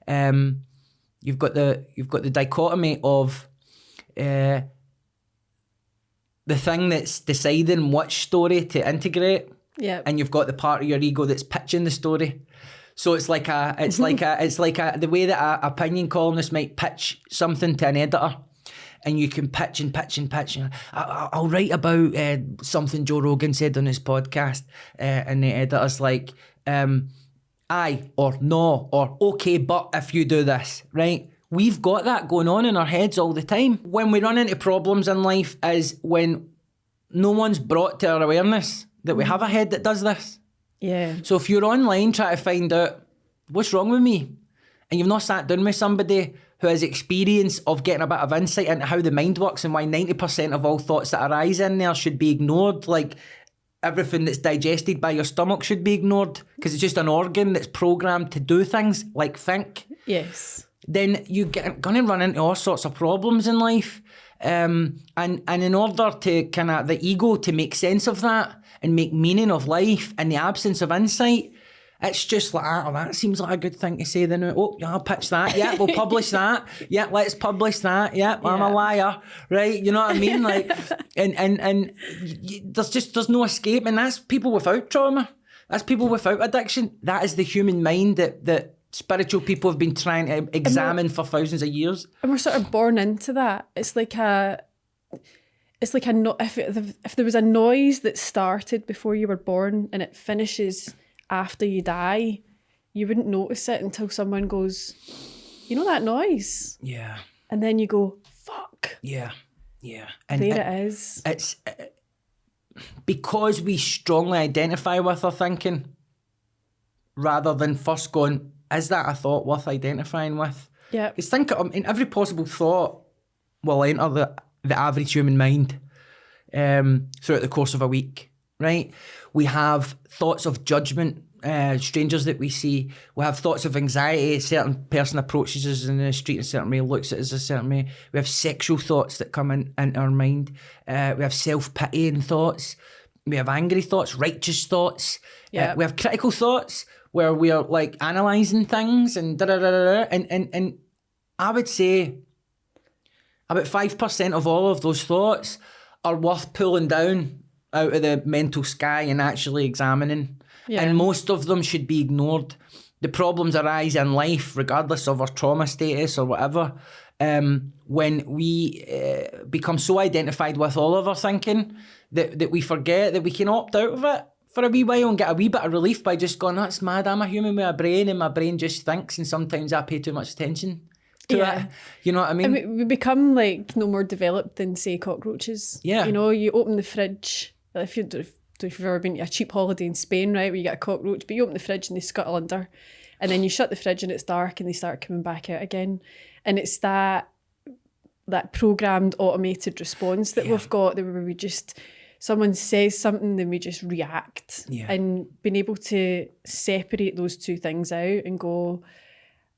you've got the dichotomy of the thing that's deciding which story to integrate, and you've got the part of your ego that's pitching the story. So it's like the way that a opinion columnist might pitch something to an editor, and you can pitch and pitch and pitch. I'll write about something Joe Rogan said on his podcast, and the editor's like, aye or no or okay, but if you do this, right? We've got that going on in our heads all the time. When we run into problems in life is when no one's brought to our awareness that we have a head that does this. Yeah. So if you're online trying to find out what's wrong with me, and you've not sat down with somebody who has experience of getting a bit of insight into how the mind works and why 90% of all thoughts that arise in there should be ignored, like everything that's digested by your stomach should be ignored because it's just an organ that's programmed to do things like think. Yes. Then you're going to run into all sorts of problems in life. And in order to kind of the ego to make sense of that and make meaning of life in the absence of insight, it's just like, oh, that seems like a good thing to say then. Oh, yeah, I'll pitch that. Yeah, we'll publish that. Yeah, let's publish that. Yeah, I'm a liar. Right? You know what I mean? Like, and there's no escape. And that's people without trauma. That's people without addiction. That is the human mind that spiritual people have been trying to examine for thousands of years. And we're sort of born into that. It's like if there was a noise that started before you were born and it finishes after you die, you wouldn't notice it until someone goes, you know that noise? Yeah. And then you go, fuck. Yeah. Yeah. And there it is. It's because we strongly identify with our thinking rather than first going, is that a thought worth identifying with? Yeah. Because in every possible thought will enter the average human mind throughout the course of a week, right? We have thoughts of judgment, strangers that we see. We have thoughts of anxiety. A certain person approaches us in the street in a certain way, looks at us a certain way. We have sexual thoughts that come into our mind. We have self-pitying thoughts. We have angry thoughts, righteous thoughts. Yeah. We have critical thoughts where we are like analysing things and da-da-da-da-da. And I would say about 5% of all of those thoughts are worth pulling down out of the mental sky and actually examining. Yeah. And most of them should be ignored. The problems arise in life, regardless of our trauma status or whatever, when we become so identified with all of our thinking that we forget that we can opt out of it for a wee while and get a wee bit of relief by just going, that's mad, I'm a human with a brain and my brain just thinks and sometimes I pay too much attention to it. You know what I mean? We become like no more developed than, say, cockroaches. Yeah. You know, you open the fridge, if you've ever been to a cheap holiday in Spain, right, where you get a cockroach, but you open the fridge and they scuttle under, and then you shut the fridge and it's dark and they start coming back out again. And it's that programmed automated response that we've got, that where we just, someone says something, then we just react. And being able to separate those two things out and go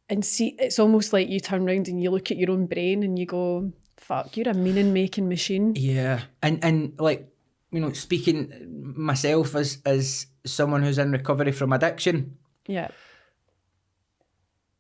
and see, it's almost like you turn around and you look at your own brain and you go, fuck, you're a meaning making machine. Yeah. And like, you know, speaking myself as someone who's in recovery from addiction,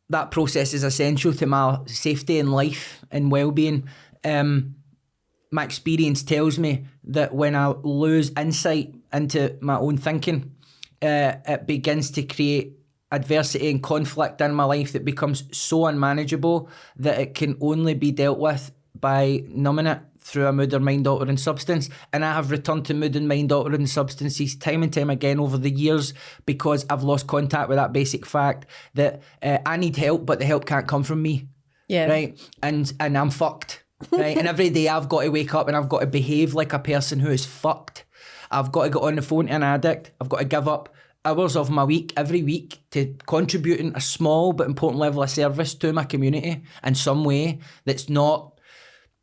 that process is essential to my safety in life and well-being. My experience tells me that when I lose insight into my own thinking, it begins to create adversity and conflict in my life that becomes so unmanageable that it can only be dealt with by numbing it through a mood or mind altering substance. And I have returned to mood and mind altering substances time and time again over the years because I've lost contact with that basic fact that I need help, but the help can't come from me. Right? And I'm fucked. Right? And every day I've got to wake up and I've got to behave like a person who is fucked. I've got to get on the phone to an addict. I've got to give up hours of my week every week to contributing a small but important level of service to my community in some way that's not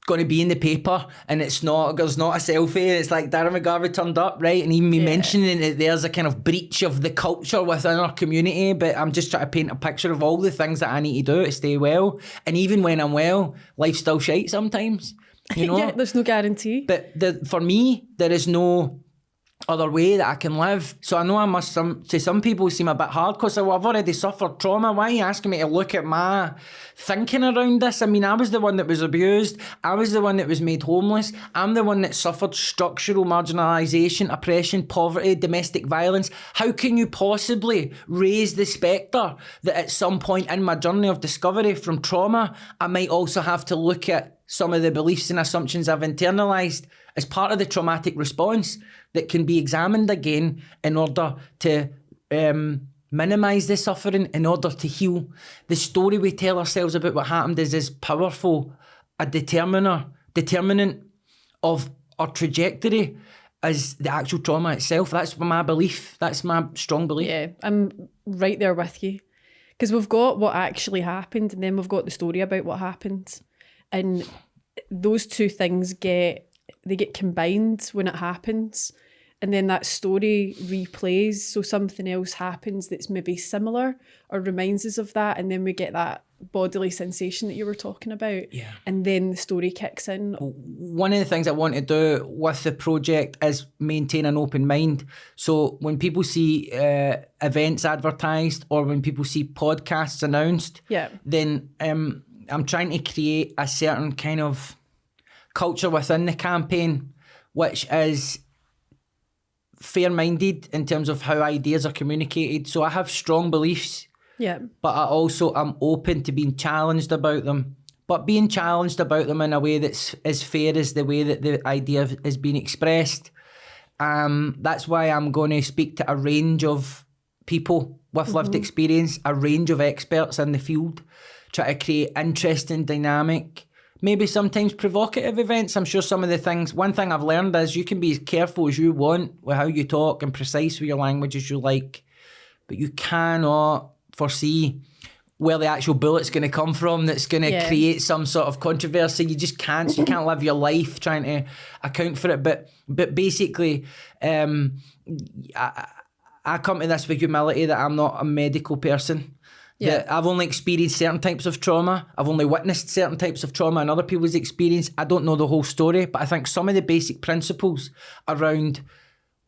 going to be in the paper, and there's not a selfie, it's like Darren McGarvey turned up, right? And even me mentioning that there's a kind of breach of the culture within our community, but I'm just trying to paint a picture of all the things that I need to do to stay well. And even when I'm well, life's still shite sometimes, you know? There's no guarantee. But for me, there is no other way that I can live. So I know I must, to some people, seem a bit hard because I've already suffered trauma. Why are you asking me to look at my thinking around this? I mean, I was the one that was abused. I was the one that was made homeless. I'm the one that suffered structural marginalisation, oppression, poverty, domestic violence. How can you possibly raise the spectre that at some point in my journey of discovery from trauma, I might also have to look at some of the beliefs and assumptions I've internalised as part of the traumatic response that can be examined again in order to minimise the suffering, in order to heal. The story we tell ourselves about what happened is as powerful a determinant of our trajectory as the actual trauma itself. That's my belief. That's my strong belief. Yeah, I'm right there with you. Because we've got what actually happened and then we've got the story about what happened. And those two things get combined when it happens, and then that story replays, so something else happens that's maybe similar or reminds us of that, and then we get that bodily sensation that you were talking about, and then the story kicks in. One of the things I want to do with the project is maintain an open mind. So when people see events advertised or when people see podcasts announced, then I'm trying to create a certain kind of culture within the campaign, which is fair-minded in terms of how ideas are communicated. So I have strong beliefs, but I also am open to being challenged about them, but being challenged about them in a way that's as fair as the way that the idea is being expressed. That's why I'm going to speak to a range of people with lived experience, a range of experts in the field, try to create interesting, dynamic, maybe sometimes provocative events. I'm sure some of the things, one thing I've learned is you can be as careful as you want with how you talk and precise with your language as you like, but you cannot foresee where the actual bullet's going to come from that's going to create some sort of controversy. You just can't. So you can't live your life trying to account for it. But basically, I come to this with humility that I'm not a medical person. That I've only experienced certain types of trauma. I've only witnessed certain types of trauma in other people's experience. I don't know the whole story, but I think some of the basic principles around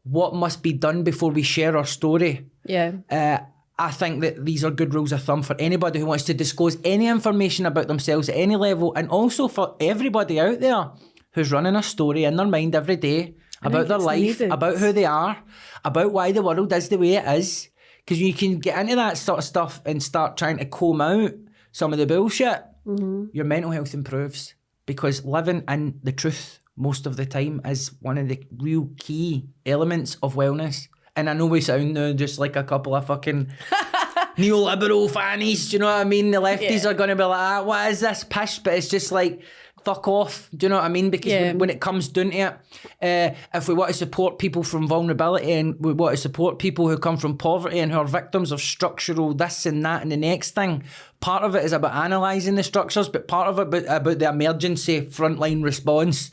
what must be done before we share our story. I think that these are good rules of thumb for anybody who wants to disclose any information about themselves at any level, and also for everybody out there who's running a story in their mind every day about their life, about who they are, about why the world is the way it is. Because you can get into that sort of stuff and start trying to comb out some of the bullshit, your mental health improves. Because living in the truth most of the time is one of the real key elements of wellness. And I know we sound now just like a couple of fucking neoliberal fannies, do you know what I mean? The lefties are going to be like, what is this pish? But it's just like, fuck off, do you know what I mean? Because when it comes down to it, if we want to support people from vulnerability and we want to support people who come from poverty and who are victims of structural this and that and the next thing, part of it is about analysing the structures, but part of it about the emergency frontline response.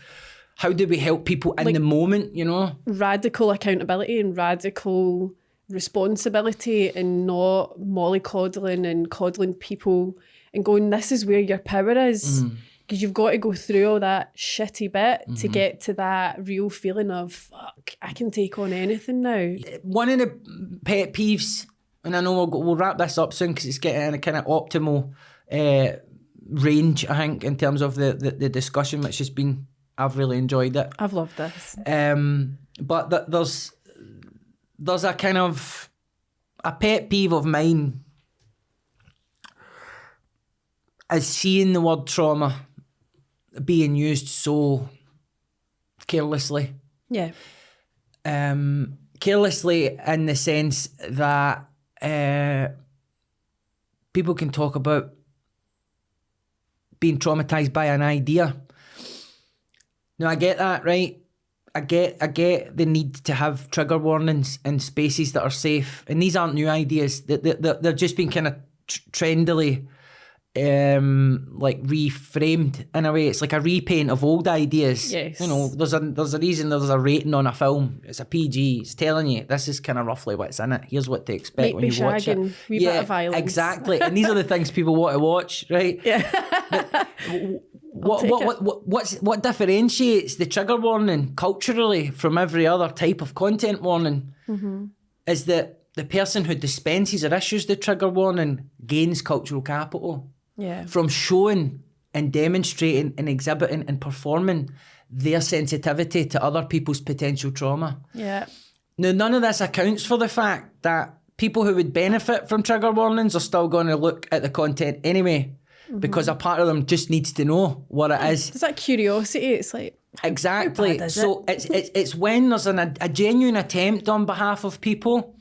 How do we help people in the moment, you know? Radical accountability and radical responsibility, and not mollycoddling and coddling people and going, this is where your power is. Because you've got to go through all that shitty bit to get to that real feeling of, fuck, I can take on anything now. One of the pet peeves, and I know we'll wrap this up soon because it's getting in a kind of optimal range, I think, in terms of the discussion, which has been, I've really enjoyed it. I've loved this. But there's a kind of a pet peeve of mine is seeing the word trauma being used so carelessly. Yeah. Carelessly in the sense that people can talk about being traumatised by an idea. Now, I get that, right? I get the need to have trigger warnings in spaces that are safe. And these aren't new ideas. They're just been kind of trendily like reframed in a way. It's like a repaint of old ideas. Yes. You know, there's a reason there's a rating on a film. It's a PG. It's telling you this is kind of roughly what's in it. Here's what to expect when you watch it. Wee bit of violence. Exactly. And these are the things people want to watch, right? Yeah. What differentiates the trigger warning culturally from every other type of content warning is that the person who dispenses or issues the trigger warning gains cultural capital from showing and demonstrating and exhibiting and performing their sensitivity to other people's potential trauma. Yeah. Now, none of this accounts for the fact that people who would benefit from trigger warnings are still going to look at the content anyway. Because a part of them just needs to know what it is. There's that curiosity. It's like, exactly. So it's when there's a genuine attempt on behalf of people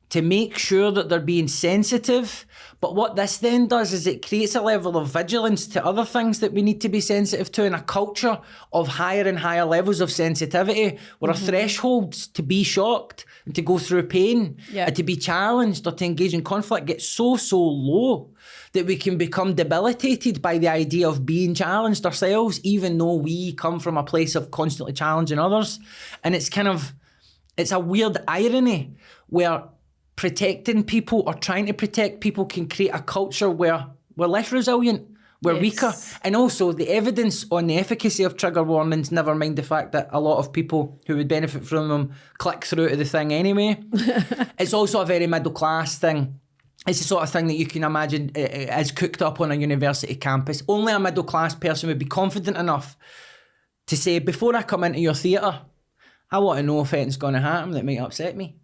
to make sure that they're being sensitive. But what this then does is it creates a level of vigilance to other things that we need to be sensitive to, in a culture of higher and higher levels of sensitivity, where our thresholds to be shocked and to go through pain and to be challenged or to engage in conflict get so low that we can become debilitated by the idea of being challenged ourselves, even though we come from a place of constantly challenging others. And it's a weird irony where protecting people or trying to protect people can create a culture where we're less resilient, we're weaker. And also the evidence on the efficacy of trigger warnings, never mind the fact that a lot of people who would benefit from them click through to the thing anyway. It's also a very middle class thing. It's the sort of thing that you can imagine is cooked up on a university campus. Only a middle class person would be confident enough to say, before I come into your theatre, I want to know if anything's going to happen that might upset me.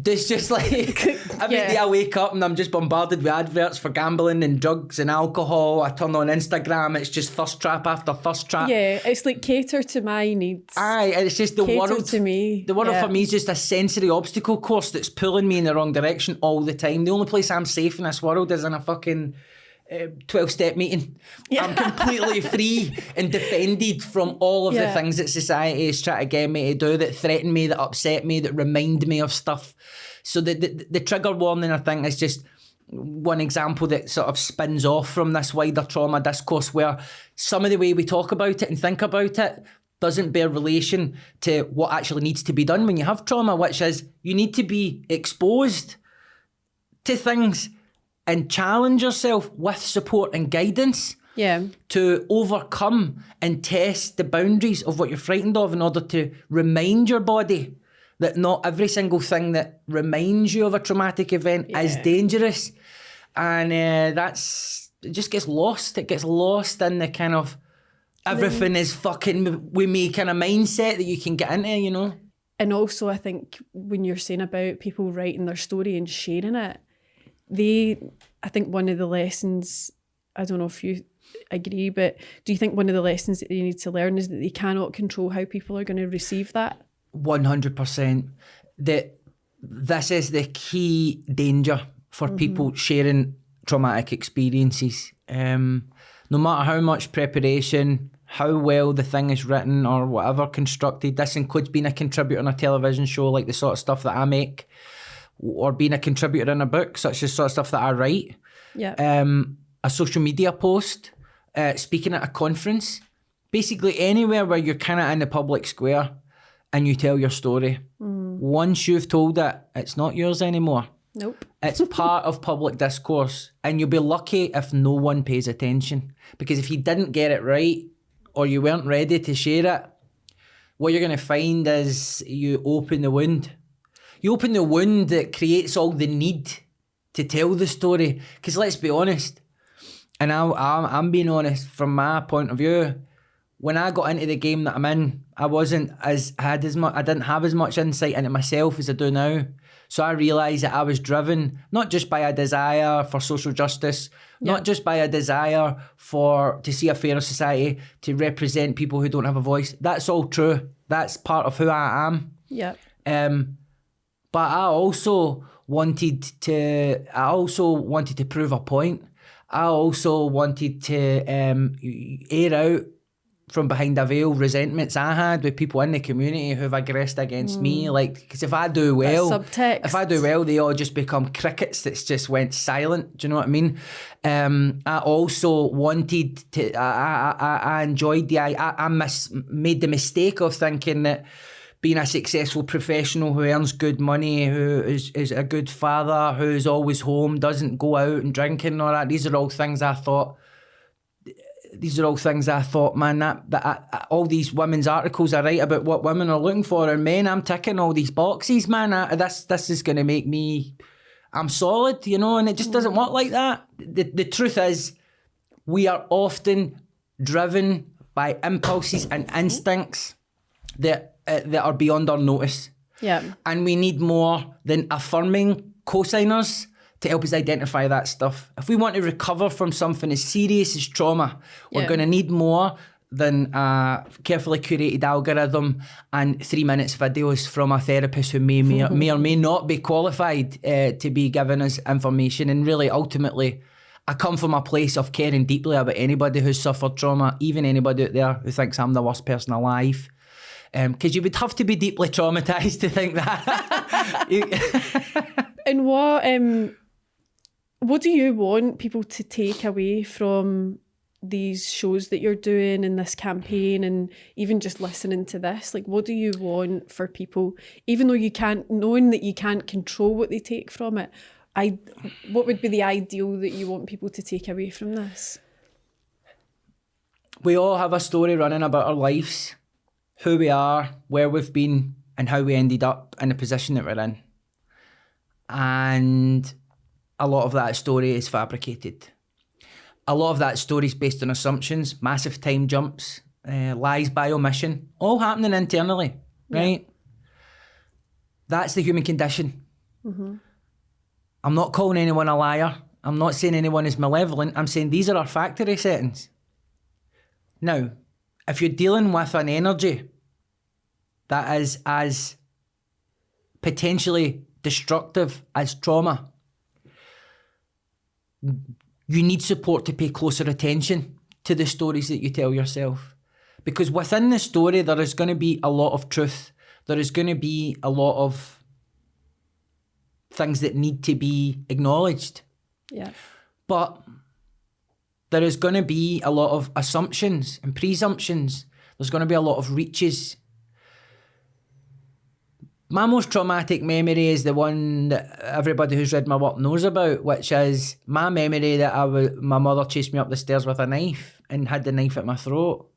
It's just like every day I wake up and I'm just bombarded with adverts for gambling and drugs and alcohol. I turn on Instagram, it's just thirst trap after thirst trap. Yeah, it's like cater to my needs. Aye, it's just the cater world to me. The world for me is just a sensory obstacle course that's pulling me in the wrong direction all the time. The only place I'm safe in this world is in a fucking 12-step meeting. I'm completely free and defended from all of the things that society is trying to get me to do, that threaten me, that upset me, that remind me of stuff. So the trigger warning, I think, is just one example that sort of spins off from this wider trauma discourse, where some of the way we talk about it and think about it doesn't bear relation to what actually needs to be done when you have trauma, which is you need to be exposed to things and challenge yourself with support and guidance to overcome and test the boundaries of what you're frightened of, in order to remind your body that not every single thing that reminds you of a traumatic event is dangerous. And it just gets lost. It gets lost in the kind of everything is fucking with me kind of mindset that you can get into, you know? And also, I think when you're saying about people writing their story and sharing it, I think one of the lessons, I don't know if you agree, but do you think one of the lessons that they need to learn is that they cannot control how people are going to receive that? 100%. That this is the key danger for people sharing traumatic experiences. No matter how much preparation, how well the thing is written or whatever constructed, this includes being a contributor on a television show like the sort of stuff that I make, or being a contributor in a book, such as sort of stuff that I write. Yeah. A social media post, speaking at a conference, basically anywhere where you're kind of in the public square and you tell your story. Once you've told it, it's not yours anymore. Nope. It's part of public discourse, and you'll be lucky if no one pays attention. Because if you didn't get it right, or you weren't ready to share it, what you're going to find is you open the wound. You open the wound that creates all the need to tell the story. Because let's be honest, and I'm being honest from my point of view, when I got into the game that I'm in, I didn't have as much insight into myself as I do now. So I realised that I was driven not just by a desire for social justice, not just by a desire to see a fairer society, to represent people who don't have a voice. That's all true. That's part of who I am. Yeah. But I also wanted to prove a point. I also wanted to air out from behind a veil resentments I had with people in the community who've aggressed against me. Like, because if I do well, they all just become crickets that's just went silent. Do you know what I mean? I also wanted to. I enjoyed made the mistake of thinking that being a successful professional who earns good money, who is a good father, who's always home, doesn't go out and drinking and all that. These are all things I thought, man, that all these women's articles I write about what women are looking for and men, I'm ticking all these boxes, man. This is going to make me, I'm solid, you know, and it just doesn't work like that. The truth is, we are often driven by impulses and instincts that are beyond our notice. Yeah. And we need more than affirming cosigners to help us identify that stuff. If we want to recover from something as serious as trauma, we're going to need more than a carefully curated algorithm and 3 minutes videos from a therapist who may or may not be qualified to be giving us information. And really, ultimately, I come from a place of caring deeply about anybody who's suffered trauma, even anybody out there who thinks I'm the worst person alive. Because you would have to be deeply traumatised to think that. And what do you want people to take away from these shows that you're doing and this campaign, and even just listening to this? Like, what do you want for people, even though knowing that you can't control what they take from it, what would be the ideal that you want people to take away from this? We all have a story running about our lives, who we are, where we've been, and how we ended up in the position that we're in. And a lot of that story is fabricated. A lot of that story is based on assumptions, massive time jumps, lies by omission, all happening internally, right? That's the human condition. Mm-hmm. I'm not calling anyone a liar. I'm not saying anyone is malevolent. I'm saying these are our factory settings. Now, if you're dealing with an energy that is as potentially destructive as trauma, you need support to pay closer attention to the stories that you tell yourself. Because within the story, there is going to be a lot of truth. There is going to be a lot of things that need to be acknowledged. Yeah. But there is going to be a lot of assumptions and presumptions. There's going to be a lot of reaches. My most traumatic memory is the one that everybody who's read my work knows about, which is my memory that my mother chased me up the stairs with a knife and had the knife at my throat.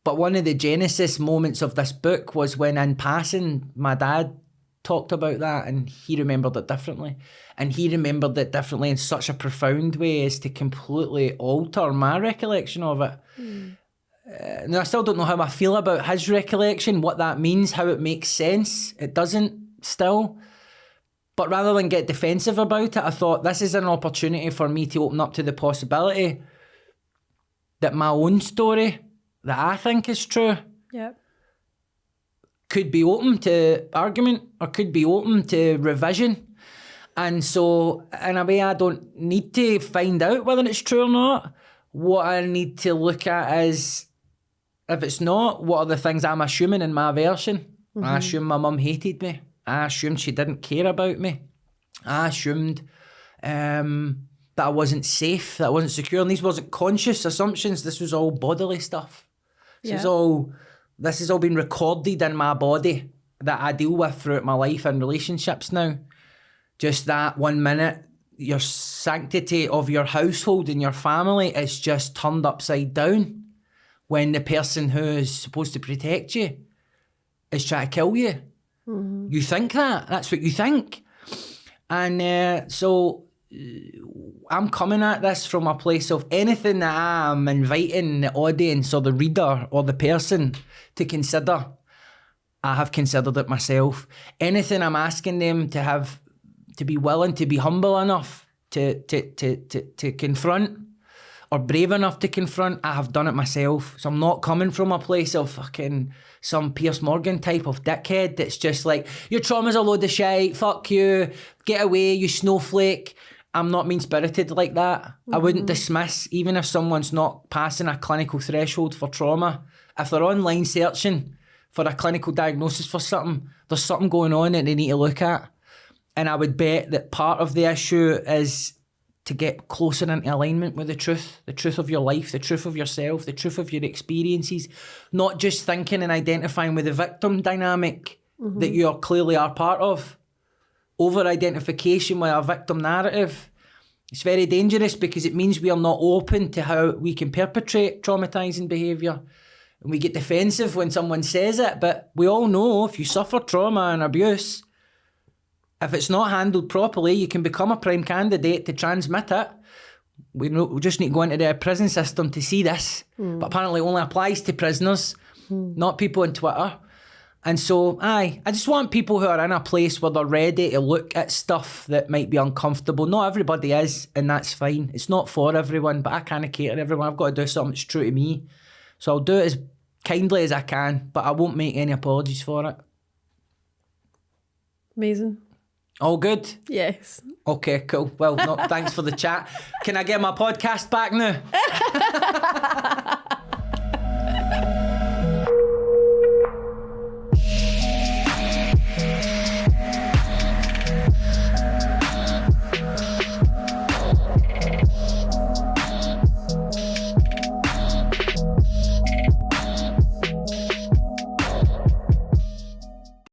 But one of the genesis moments of this book was when, in passing, my dad talked about that, and he remembered it differently. And he remembered it differently in such a profound way as to completely alter my recollection of it. Now, I still don't know how I feel about his recollection, what that means, how it makes sense. It doesn't still. But rather than get defensive about it, I thought this is an opportunity for me to open up to the possibility that my own story, that I think is true, could be open to argument or could be open to revision. And so, in a way, I don't need to find out whether it's true or not. What I need to look at is, if it's not, what are the things I'm assuming in my version? I assume my mum hated me. I assumed she didn't care about me. I assumed that I wasn't safe, that I wasn't secure. And these wasn't conscious assumptions. This was all bodily stuff. This has all been recorded in my body that I deal with throughout my life and relationships now. Just that 1 minute, your sanctity of your household and your family is just turned upside down when the person who is supposed to protect you is trying to kill you. You think that's what you think. And so I'm coming at this from a place of anything that I'm inviting the audience or the reader or the person to consider, I have considered it myself. Anything I'm asking them to be willing to be humble enough to confront, or brave enough to confront, I have done it myself. So I'm not coming from a place of fucking some Piers Morgan type of dickhead that's just like, your trauma's a load of shite, fuck you, get away, you snowflake. I'm not mean-spirited like that. I wouldn't dismiss, even if someone's not passing a clinical threshold for trauma, if they're online searching for a clinical diagnosis for something, there's something going on that they need to look at. And I would bet that part of the issue is to get closer into alignment with the truth of your life, the truth of yourself, the truth of your experiences, not just thinking and identifying with the victim dynamic that you clearly are part of. Over-identification with a victim narrative. It's very dangerous because it means we are not open to how we can perpetrate traumatising behaviour. And we get defensive when someone says it, but we all know if you suffer trauma and abuse, if it's not handled properly, you can become a prime candidate to transmit it. We just need to go into the prison system to see this, but apparently it only applies to prisoners, not people on Twitter. And so, I just want people who are in a place where they're ready to look at stuff that might be uncomfortable. Not everybody is, and that's fine. It's not for everyone, but I can't cater to everyone. I've got to do something that's true to me. So I'll do it as kindly as I can, but I won't make any apologies for it. Amazing. All good? Yes. Okay, cool. Well, no, thanks for the chat. Can I get my podcast back now?